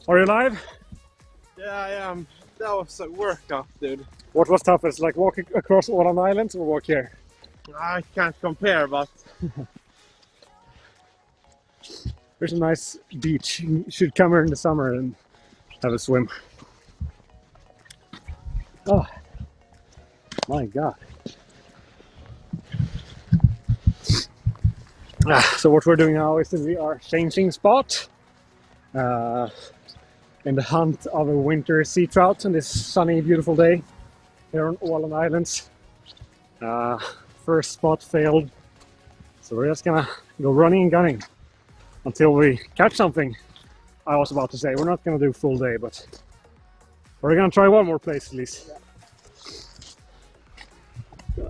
Are you live? Yeah, I am. That was a workout, dude. What was toughest? Like walking across Åland Islands or walk here? I can't compare, but there's a nice beach. You should come here in the summer and have a swim. Oh my god. So what we're doing now is that we are changing spot in the hunt of a winter sea trout on this sunny, beautiful day here on Åland Islands. First spot failed, so we're just gonna go running and gunning until we catch something. I was about to say we're not gonna do full day, but we're gonna try one more place at least.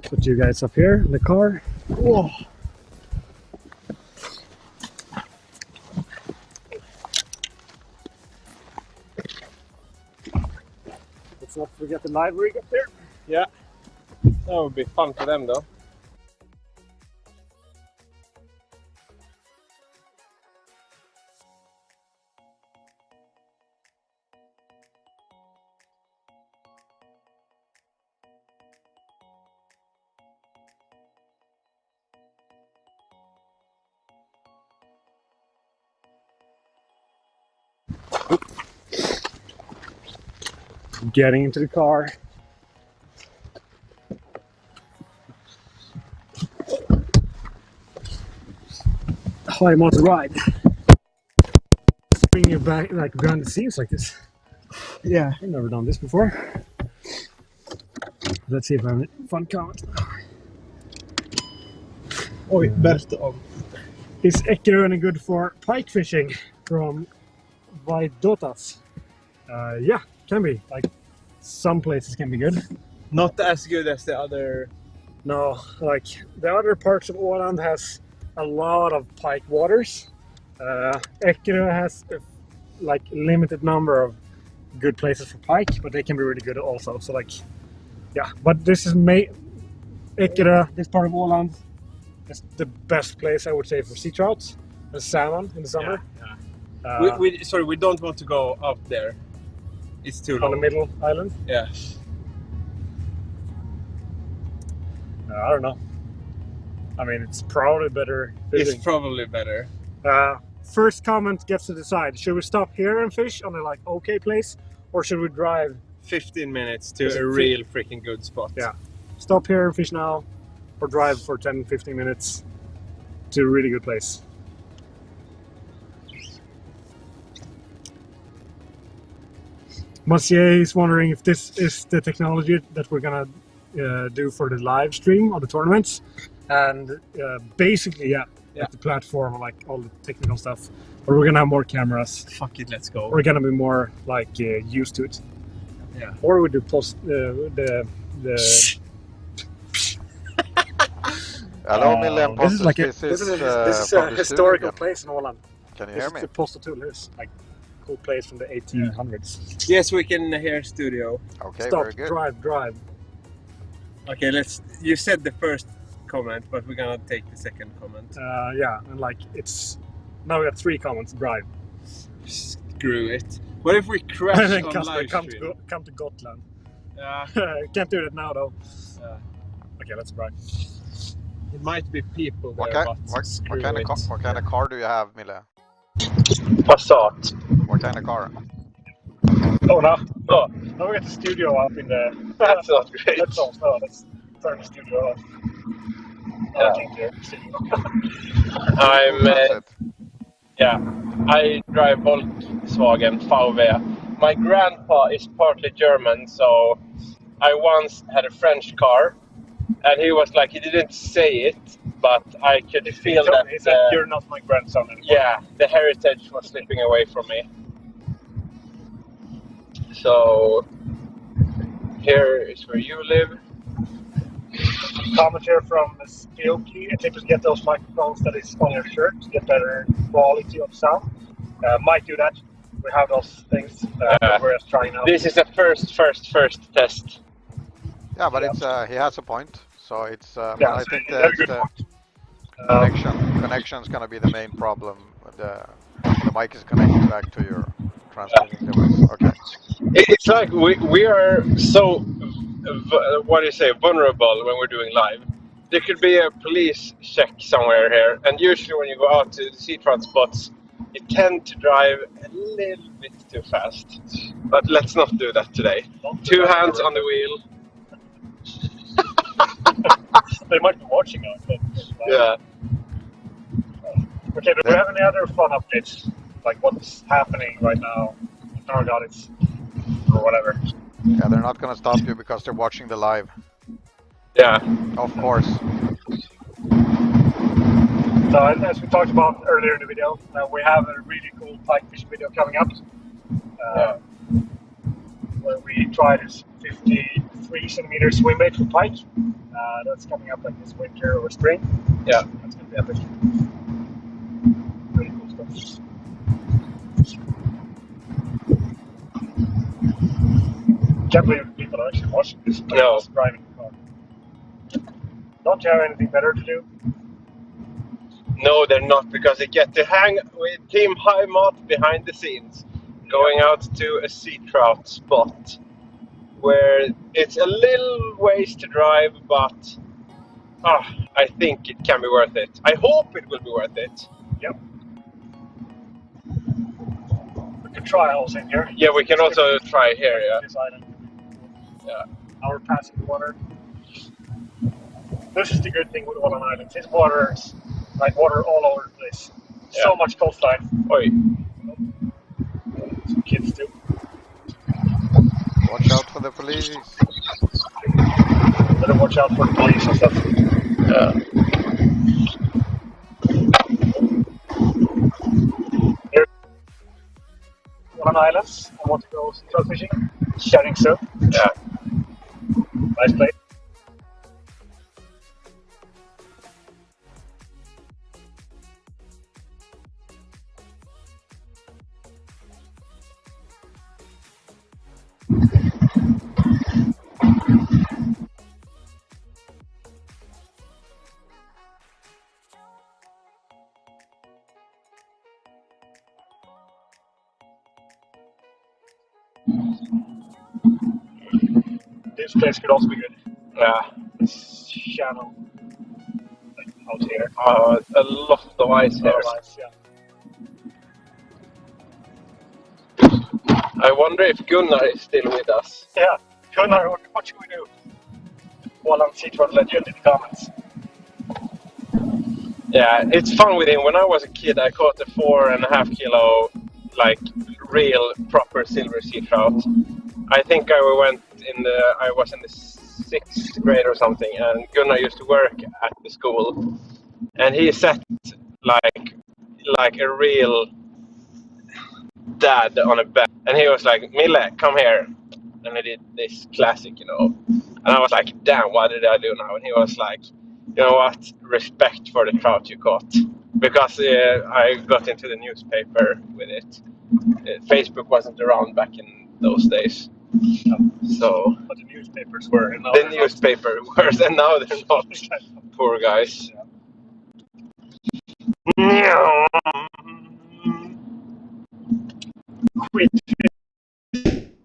Put you guys up here in the car. Whoa. Let's not forget the live rig up there. yeah, that would be fun for them though. Getting into the car. Oh, I'm on the ride. Bring you back like behind the scenes like this. Yeah. I've never done this before. Let's see if I have a fun comment. Oj, Bertov. Is Eckerö good for pike fishing from Vaidotas? Yeah, can be. Like some places can be good. Not as good as the other No, like the other parts of Åland has a lot of pike waters. Eckerö has like limited number of good places for pike, but they can be really good also. So like, yeah. But this is Eckerö, this part of Åland, is the best place I would say for sea trout and salmon in the summer. Yeah. We don't want to go out there. It's too long. On the middle island. Yeah. I don't know. I mean, it's probably better fishing. It's probably better. First comment gets to decide. Should we stop here and fish on a like okay place, or should we drive 15 minutes to a real freaking good spot? Yeah. Stop here and fish now, or drive for 10-15 minutes to a really good place. Monsieur is wondering if this is the technology that we're gonna do for the live stream of the tournaments, and basically, yeah, like the platform, like all the technical stuff. But we're gonna have more cameras. Fuck it, let's go. We're gonna be more like used to it. Yeah. Or we do post the. Hello, Million This is like this this is from a the historical studio. place in Åland. Can you This hear is me? the Posta Tullhus, like cool place from the 1800s. Yes, we can hear studio. Okay, Stop, very good. drive. Okay, you said the first comment, but we're gonna take the second comment. Yeah, and like now we have 3 comments. Drive. Screw it. What if we crash And then on Kasper, live stream? come to Gotland. Yeah. Can't do that now though. Yeah. Okay, let's drive. It might be people What there, kind, but what screw kind it. of what kind of car do you have, Mille? Passat. What kind of car? Oh no! Oh, now we got the studio up in the. That's not great. Let's turn the studio off. I'm I drive Volkswagen VW. My grandpa is partly German, so I once had a French car, and he was like, he didn't say it, but I could feel that. He said, "You're not my grandson anymore." Yeah, the heritage was slipping away from me. So here is where you live. Comment here from Spioki. I think we get those microphones that is on your shirt to get better quality of sound. Might do that. We have those things we're just trying out. This is a first test. Yeah, but it's he has a point. So it's but Yeah, I it's think a very that good the connection's gonna be the main problem. The mic is connected back to your transmitting device. Okay. It's like we are so what do you say, vulnerable when we're doing live. There could be a police check somewhere here, and usually when you go out to the sea trout spots, you tend to drive a little bit too fast. But let's not do that today. 2 hands on the wheel. They might be watching us. But, Yeah. Okay, do we have any other fun updates? Like what's happening right now? kanalgratis or whatever. Yeah, they're not gonna stop you because they're watching the live. Yeah. Of course. So as we talked about earlier in the video, we have a really cool pike fishing video coming up. Where we try this 53 centimeter swim bait for pike. That's coming up like this winter or spring. Yeah. That's gonna be epic. Really cool stuff. Can't believe people are actually watching this. No. Driving the car. Don't you have anything better to do? No, they're not, because they get to hang with Team High Mat behind the scenes, going out to a sea trout spot where it's a little ways to drive, but I think it can be worth it. I hope it will be worth it. Yep. We can try also in here. Yeah, we can also try here, yeah. This island. Yeah. Our passing the water. This is the good thing with Åland Island. This water is like water all over the place. Yeah. So much coastline. Oi. Some kids too. Watch out for the police. Better watch out for the police and stuff. Here, Åland Islands. I want to go trout fishing. Sharing soon. Yeah. Nice place. This place could also be good. Yeah. This channel out here. A lot of ice here. Yeah. I wonder if Gunnar is still with us. Yeah. Gunnar, what should we do? Åland Sea Turtle Legend in the comments. Yeah, it's fun with him. When I was a kid, I caught a 4.5 kilo, like real proper silver sea trout. I think I was in the 6th grade or something, and Gunnar used to work at the school, and he sat like a real dad on a bed, and he was like, "Mille, come here," and I did this classic, and I was like, "Damn, what did I do now?" And he was like, "You know what? Respect for the trout you caught," because I got into the newspaper with it. Facebook wasn't around back in those days. So, but the newspapers were. And now the newspaper were, and now they're not. Poor guys. Yeah. Quit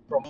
from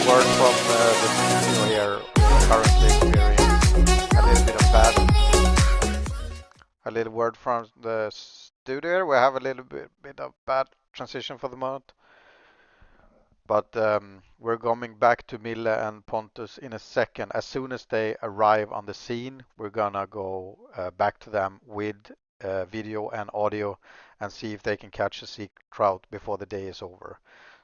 word from the studio here currently experiencing a little bit of bad. A little word from the studio here. We have a little bit of bad transition for the moment. But we're going back to Mille and Pontus in a second. As soon as they arrive on the scene, we're gonna go back to them with video and audio and see if they can catch a sea trout before the day is over.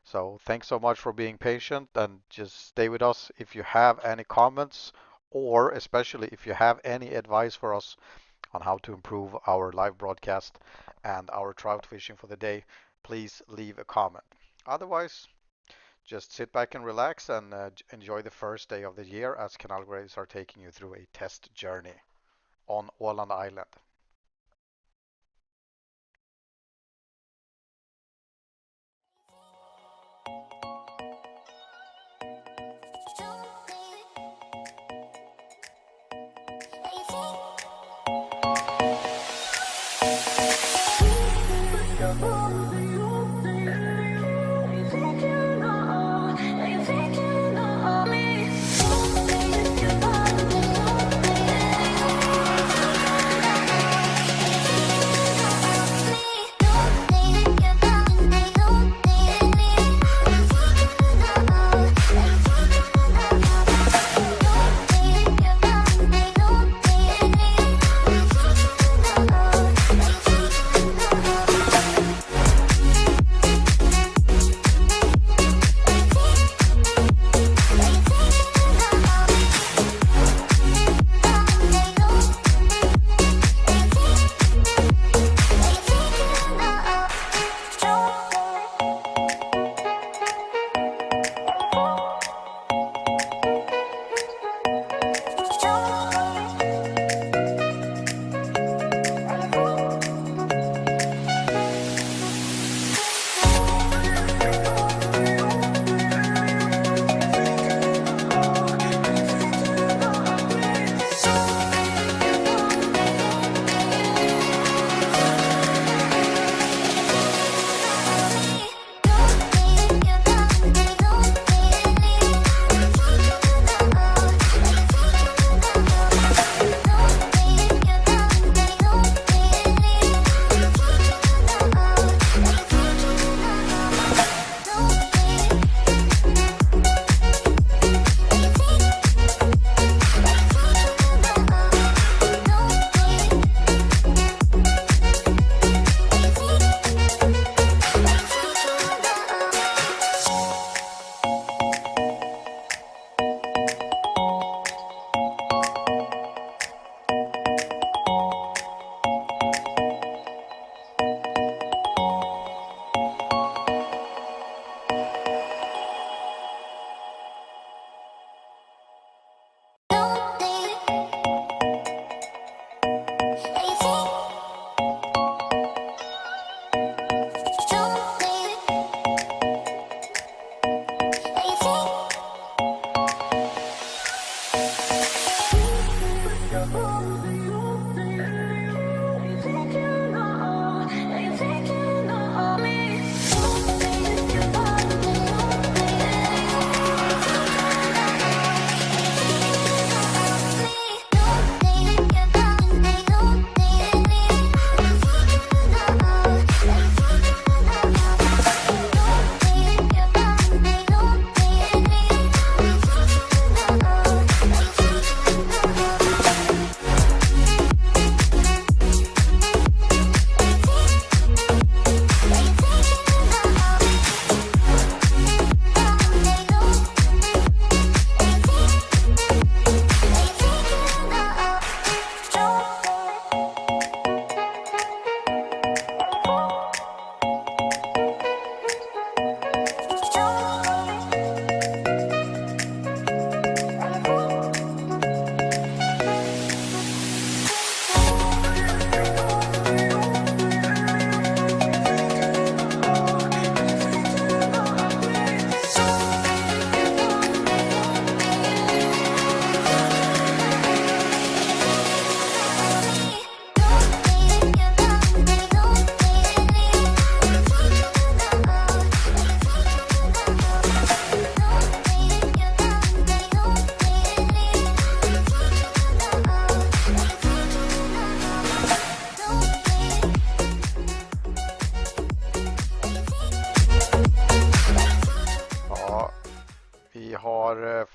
So thanks so much for being patient, and just stay with us if you have any comments, or especially if you have any advice for us on how to improve our live broadcast and our trout fishing for the day, please leave a comment. Otherwise, just sit back and relax and enjoy the first day of the year as kanalgratis are taking you through a test journey on Åland Island.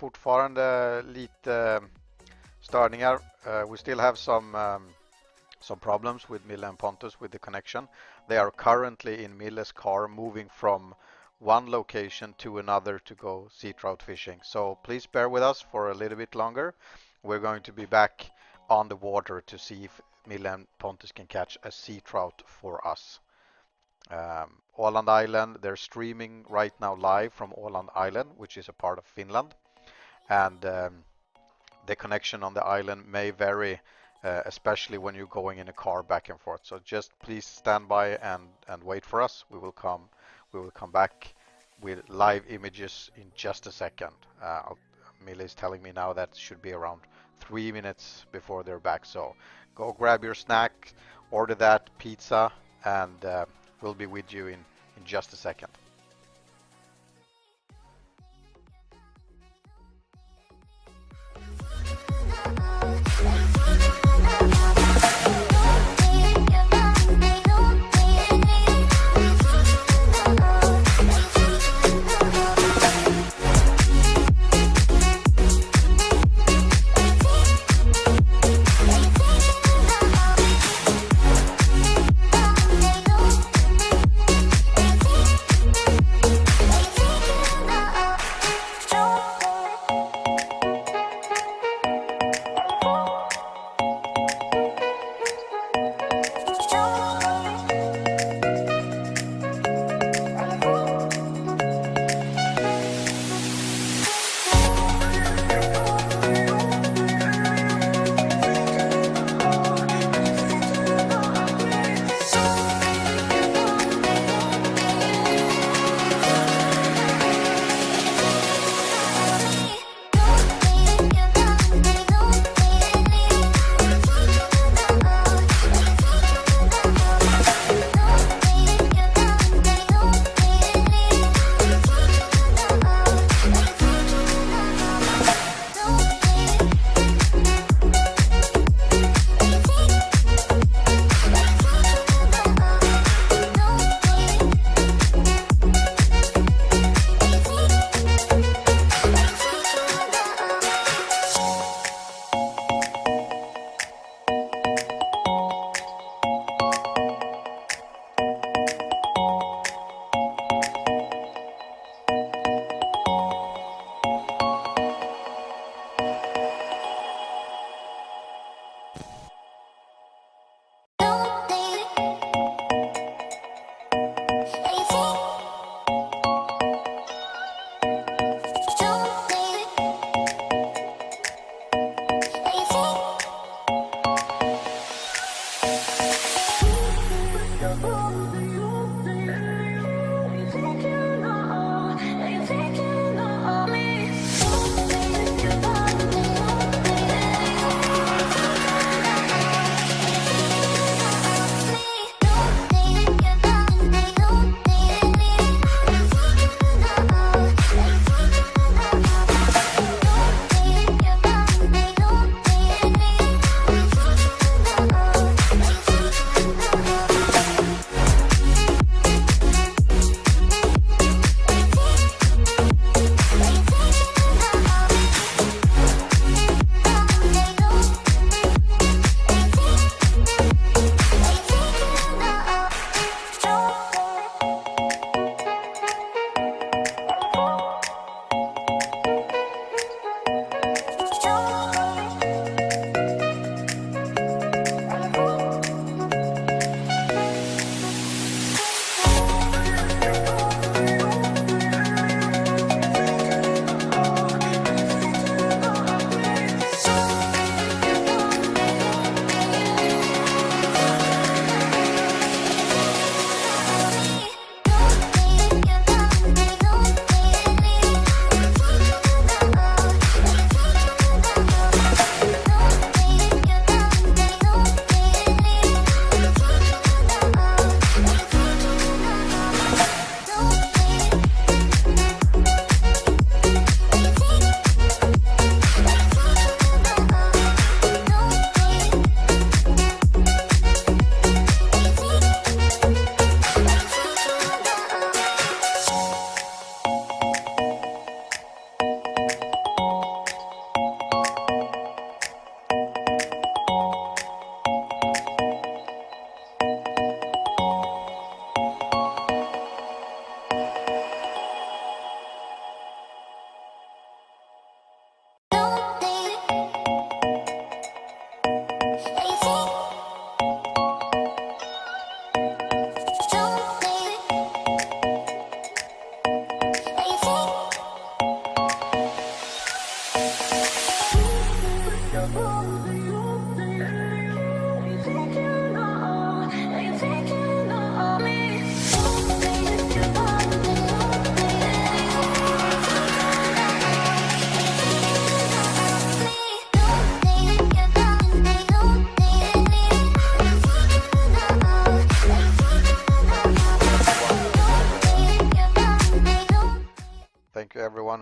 Fortfarande lite störningar. We still have some problems with Mille and Pontus with the connection. They are currently in Mille's car moving from one location to another to go sea trout fishing. So please bear with us for a little bit longer. We're going to be back on the water to see if Mille and Pontus can catch a sea trout for us. Åland Island, they're streaming right now live from Åland Island, which is a part of Finland. And the connection on the island may vary, especially when you're going in a car back and forth. So just please stand by and wait for us. We will come back with live images in just a second. Mille is telling me now that should be around 3 minutes before they're back. So go grab your snack, order that pizza, and we'll be with you in just a second.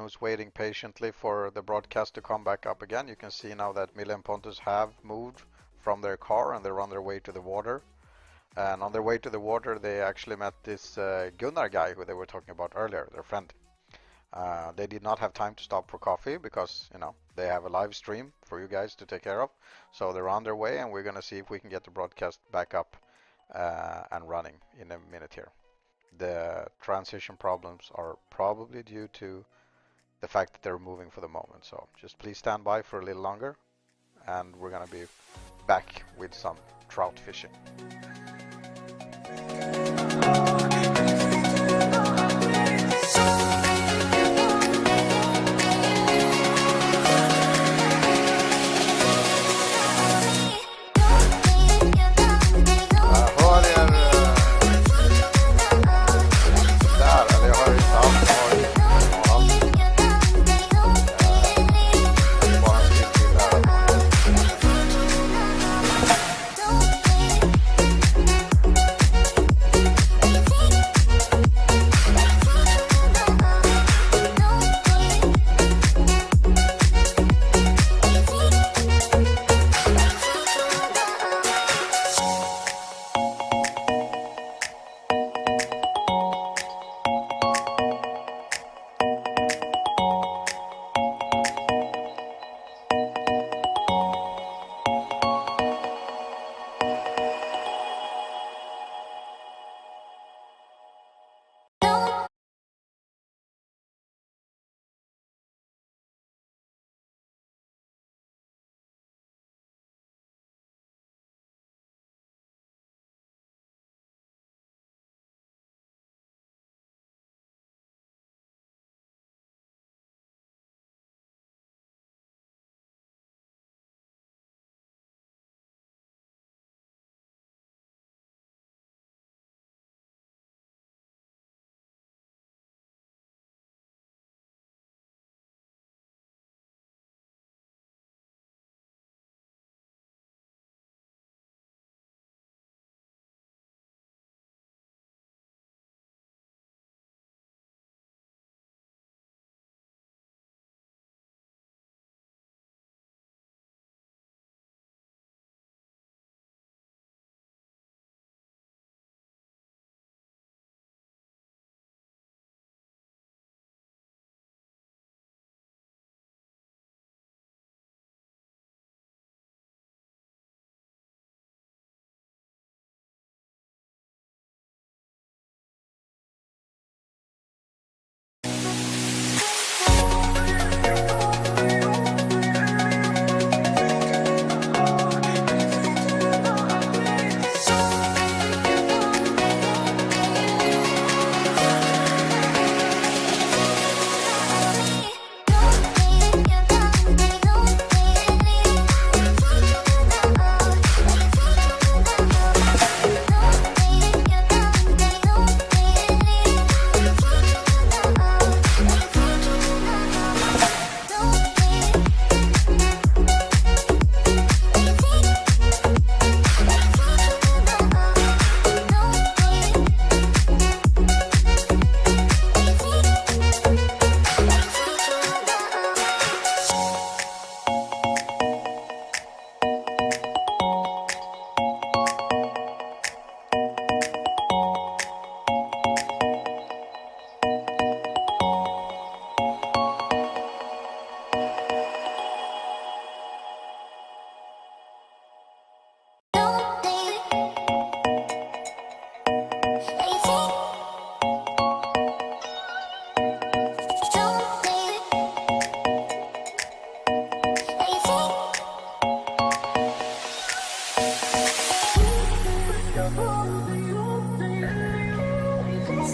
who's waiting patiently for the broadcast to come back up again, you can see now that Mille and Pontus have moved from their car and they're on their way to the water. And on their way to the water, they actually met this Gunnar guy who they were talking about earlier, their friend. They did not have time to stop for coffee because, you know, they have a live stream for you guys to take care of. So they're on their way, and we're going to see if we can get the broadcast back up and running in a minute here. The transition problems are probably due to the fact that they're moving for the moment. So just please stand by for a little longer, and we're going to be back with some trout fishing.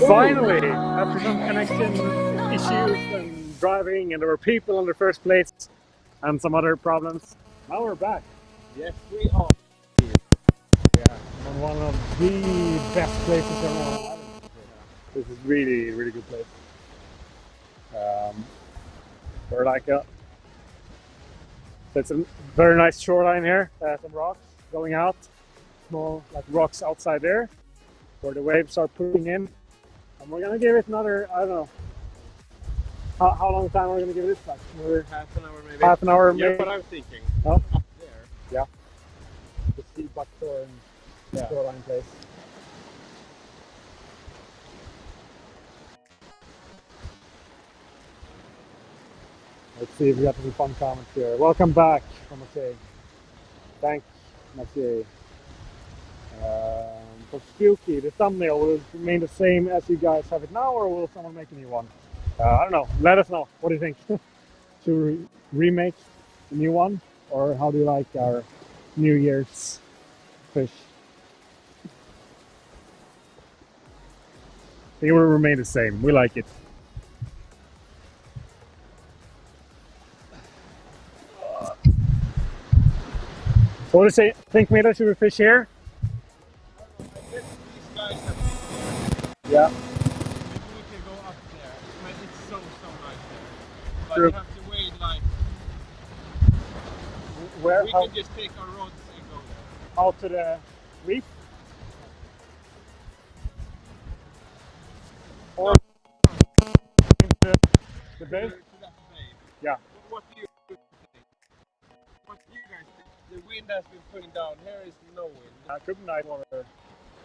Finally, after some connection issues and driving, and there were people in the first place and some other problems, now we're back. Yes, we are. Yeah, on one of the best places on the island. This is really, really good place. We're like it's a very nice shoreline here. Some rocks going out, small like rocks outside there, where the waves are pulling in. And we're gonna give it another, I don't know, How long time are we gonna give this? Like, we're Half an hour maybe. half an hour, You know maybe. what I'm thinking? Oh. Up there. Yeah. The sea backdoor and shoreline place. Let's see if we got any fun comments here. Welcome back from Marseille. Thanks, Marseille. For Spooky, the thumbnail will remain the same as you guys have it now, or will someone make a new one? I don't know. Let us know. What do you think? Should we remake a new one, or how do you like our New Year's fish? I think it will remain the same. We like it. So what do you think, Mila? Should we fish here? These guys have been there. Yeah. Maybe we can go up there. But it's so nice there. But True. you have to wait like. Where? We can just take our roads and go there. Out to the reef? Or into the bay? To that bay. Yeah. What do you think? What do you guys think? The wind has been pulling down. Here is no wind. Could be nice water.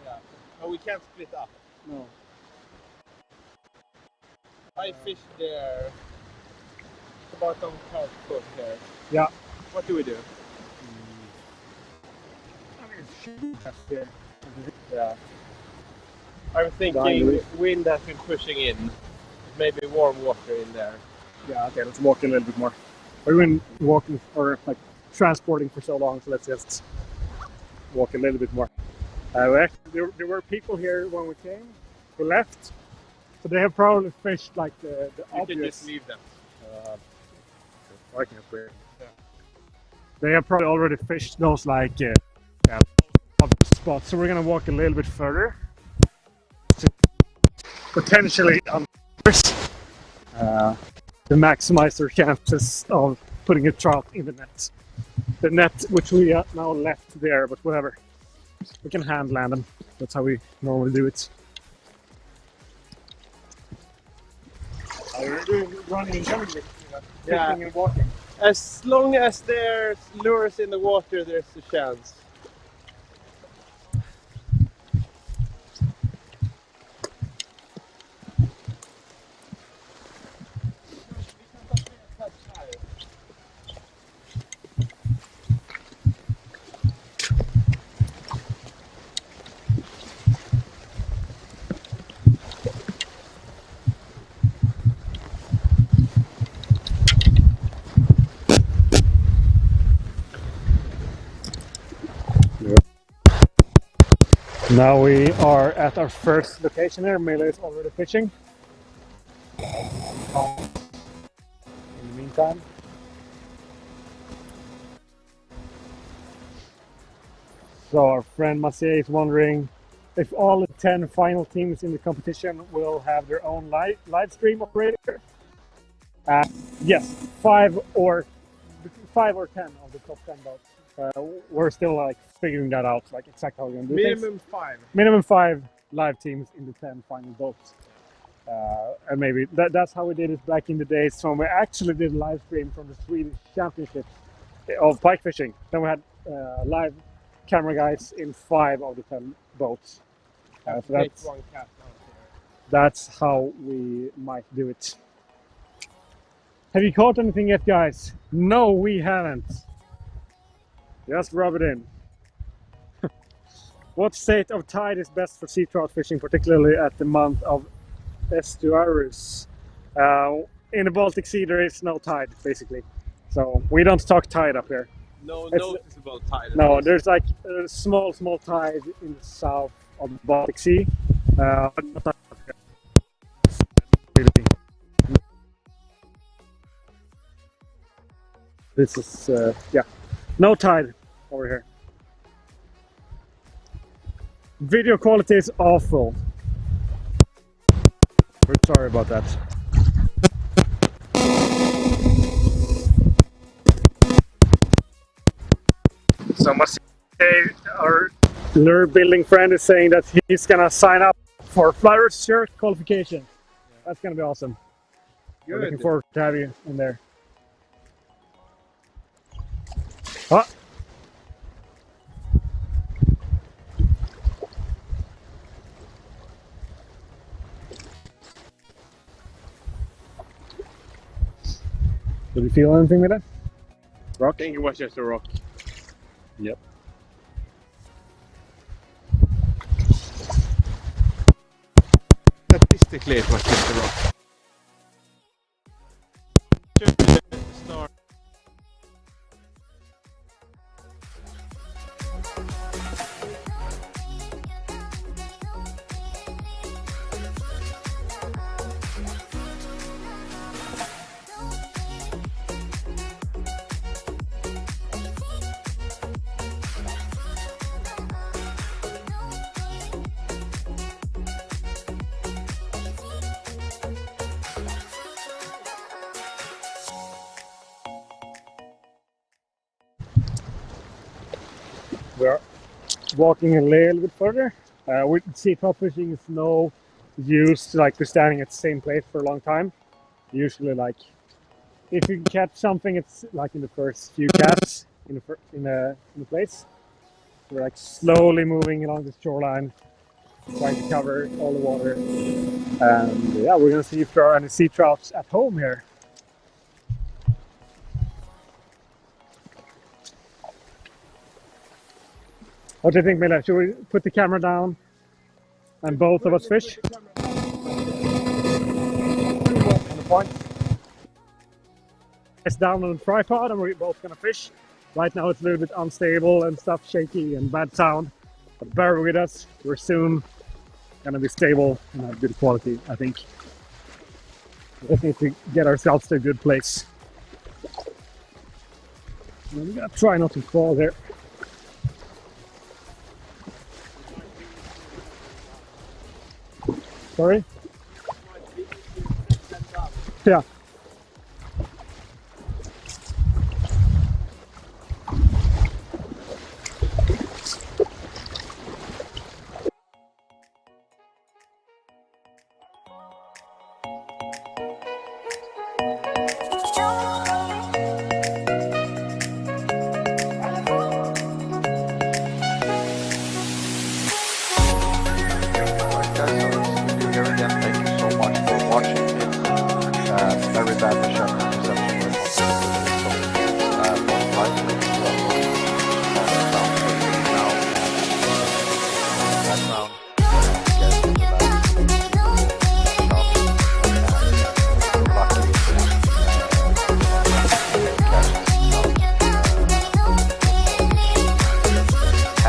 Yeah. But we can't split up. No. I fished there. About on South Coast there. Yeah. What do we do? Yeah. I'm thinking wind has been pushing in. Maybe warm water in there. Yeah, okay, let's walk a little bit more. We've been walking or like transporting for so long, so let's just walk a little bit more. There were people here when we came who left, so they have probably fished like the You obvious. can just leave them. Parking up there. Yeah. They have probably already fished those like obvious spots, so we're gonna walk a little bit further. Potentially on to maximize their chances of putting a trout in the net. The net which we now left there, but whatever. We can hand land them. That's how we normally do it. We're doing running and jumping, Yeah. and walking. As long as there's lures in the water, there's a chance. Now we are at our first location here. Mila is already fishing. In the meantime, so our friend Maciej is wondering if all the 10 final teams in the competition will have their own live stream operator. Yes, 5 or 10 of the top 10 boats. We're still like figuring that out, like exactly how we're gonna do things. Minimum 5. Minimum 5 live teams in the 10 final boats. And maybe that's how we did it back in the days when we actually did live stream from the Swedish Championships of pike fishing. Then we had live camera guys in 5 of the 10 boats. So That's one cast out here. that's how we might do it. Have you caught anything yet, guys? No, we haven't. Just rub it in. What state of tide is best for sea trout fishing, particularly at the month of estuaries? In the Baltic Sea, there is no tide, basically. So we don't talk tide up here. No It's- noticeable tide. No, there's like a small tide in the south of the Baltic Sea. But not up here. Really. This is, yeah, no tide over here. Video quality is awful. We're sorry about that. So Maciej, our lure building friend, is saying that he's gonna sign up for fly shirt qualification. That's gonna be awesome. We're looking Good. forward to have you in there. Ah. Did you feel anything with that? I Rock? think it was just a rock. Yep. Statistically, it was just a rock. Start. We are walking a little bit further. With sea trout fishing, it's no use to standing at the same place for a long time. Usually, if you catch something, it's like in the first few casts in the place. We're slowly moving along the shoreline, trying to cover all the water. And yeah, we're gonna see if there are any sea trouts at home here. What do you think, Mila? Should we put the camera down and both of us fish? On the point. It's down on the tripod and we're both gonna fish. Right now it's a little bit unstable and stuff, shaky and bad sound. But bear with us, we're soon gonna be stable and have good quality, I think. We just need to get ourselves to a good place. And we're gonna try not to fall there. Sorry? Yeah. Very bad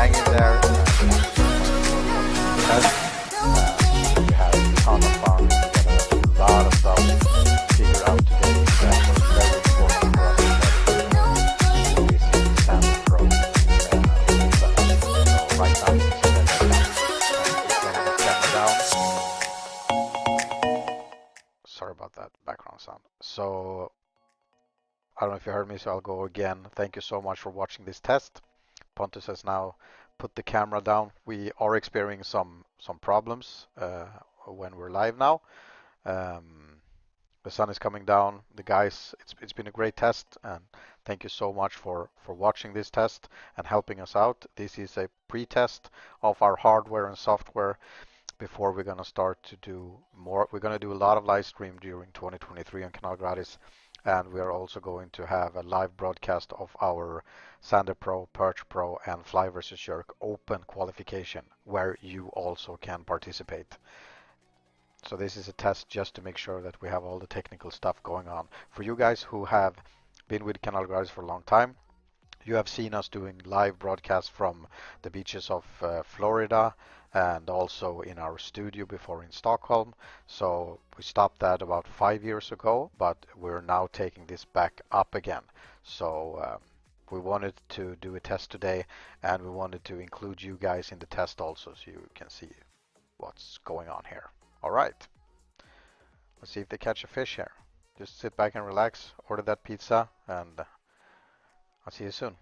hang in there. We had a ton of fun. We got a lot of stuff to figure out today that was very important for us. This Salmon Pro. So right now you can see that camera down. Sorry about that background sound. So I don't know if you heard me, so I'll go again. Thank you so much for watching this test. Pontus has now put the camera down. We are experiencing some problems when we're live now. The sun is coming down. The guys, it's been a great test, and thank you so much for watching this test and helping us out. This is a pre-test of our hardware and software before we're gonna start to do more. We're gonna do a lot of live stream during 2023 on kanalgratis. And we are also going to have a live broadcast of our Sander Pro, Perch Pro, and Fly vs Jerk open qualification, where you also can participate. So this is a test just to make sure that we have all the technical stuff going on. For you guys who have been with kanalgratis for a long time, you have seen us doing live broadcasts from the beaches of Florida and also in our studio before in Stockholm. So we stopped that about 5 years ago, but we're now taking this back up again. So we wanted to do a test today, and we wanted to include you guys in the test also, so you can see what's going on here. All right, let's see if they catch a fish here. Just sit back and relax, order that pizza, and I'll see you soon.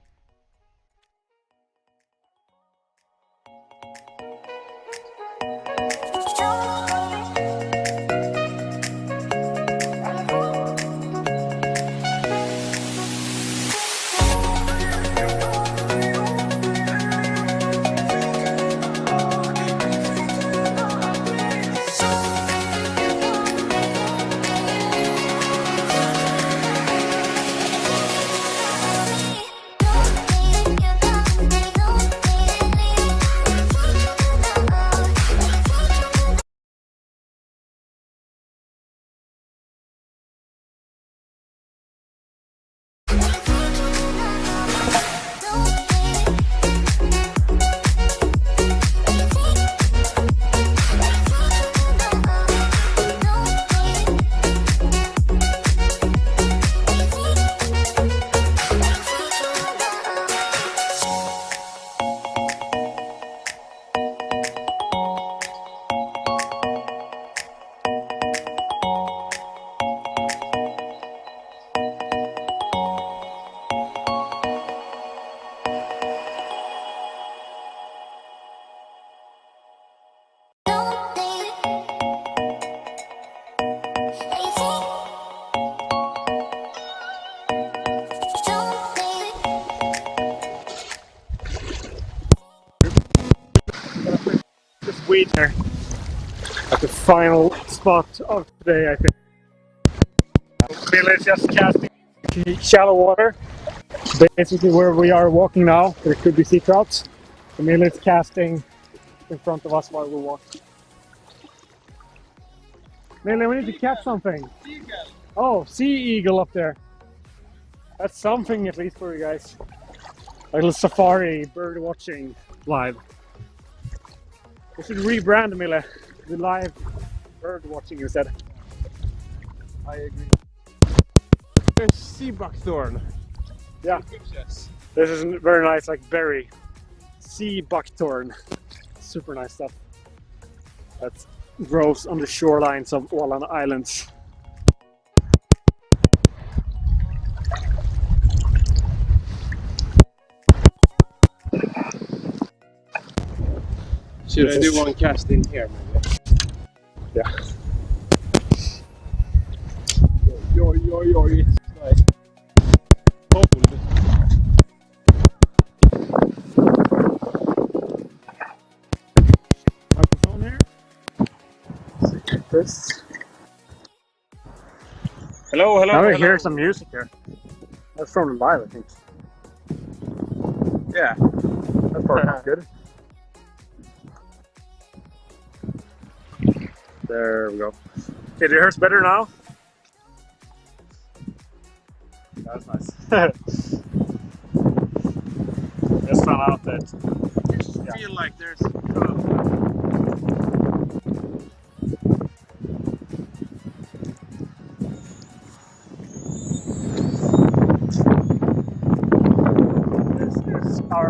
weed there at the final spot of today, I think. Village just casting shallow water. Basically where we are walking now, there could be sea trouts. Camille is casting in front of us while we walk. Camille, we need to catch something. Oh, sea eagle up there. That's something at least for you guys. A little safari bird watching live. We should rebrand Mille the live bird watching instead. I agree. There's sea buckthorn. Yeah. This is very nice, like berry. Sea buckthorn. Super nice stuff. That grows on the shorelines of Åland Islands. Should I do one cast in here maybe? Yeah. Yo, it's like cold. Microphone here. This. Hello. Now we hear some music here. That's from the live, I think. Yeah. That part is good. There we go. Okay, do you hear us better now? That's nice. Just found out that. I feel like there's This is our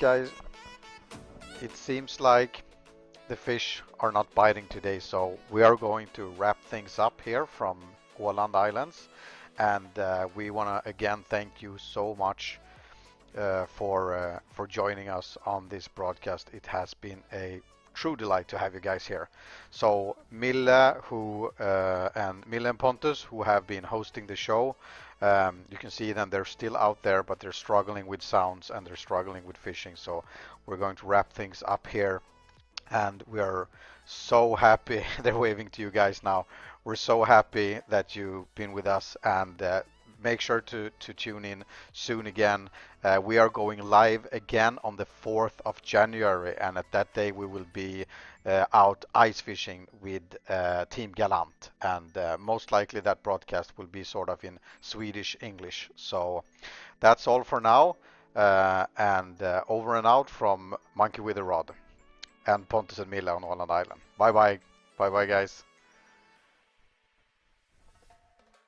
guys, it seems like the fish are not biting today, so we are going to wrap things up here from Åland Islands. And we want to again thank you so much for joining us on this broadcast. It has been a true delight to have you guys here. So Mille and Pontus, who have been hosting the show, you can see them, they're still out there, but they're struggling with sounds and they're struggling with fishing. So we're going to wrap things up here, and we are so happy. They're waving to you guys now. We're so happy that you've been with us, and make sure to tune in soon again. We are going live again on the 4th of January, and at that day we will be out ice fishing with Team Galant, and most likely that broadcast will be sort of in Swedish English. So that's all for now, and over and out from Monkey with a Rod and Pontus and Mille on Åland Island. Bye bye. Bye bye, guys.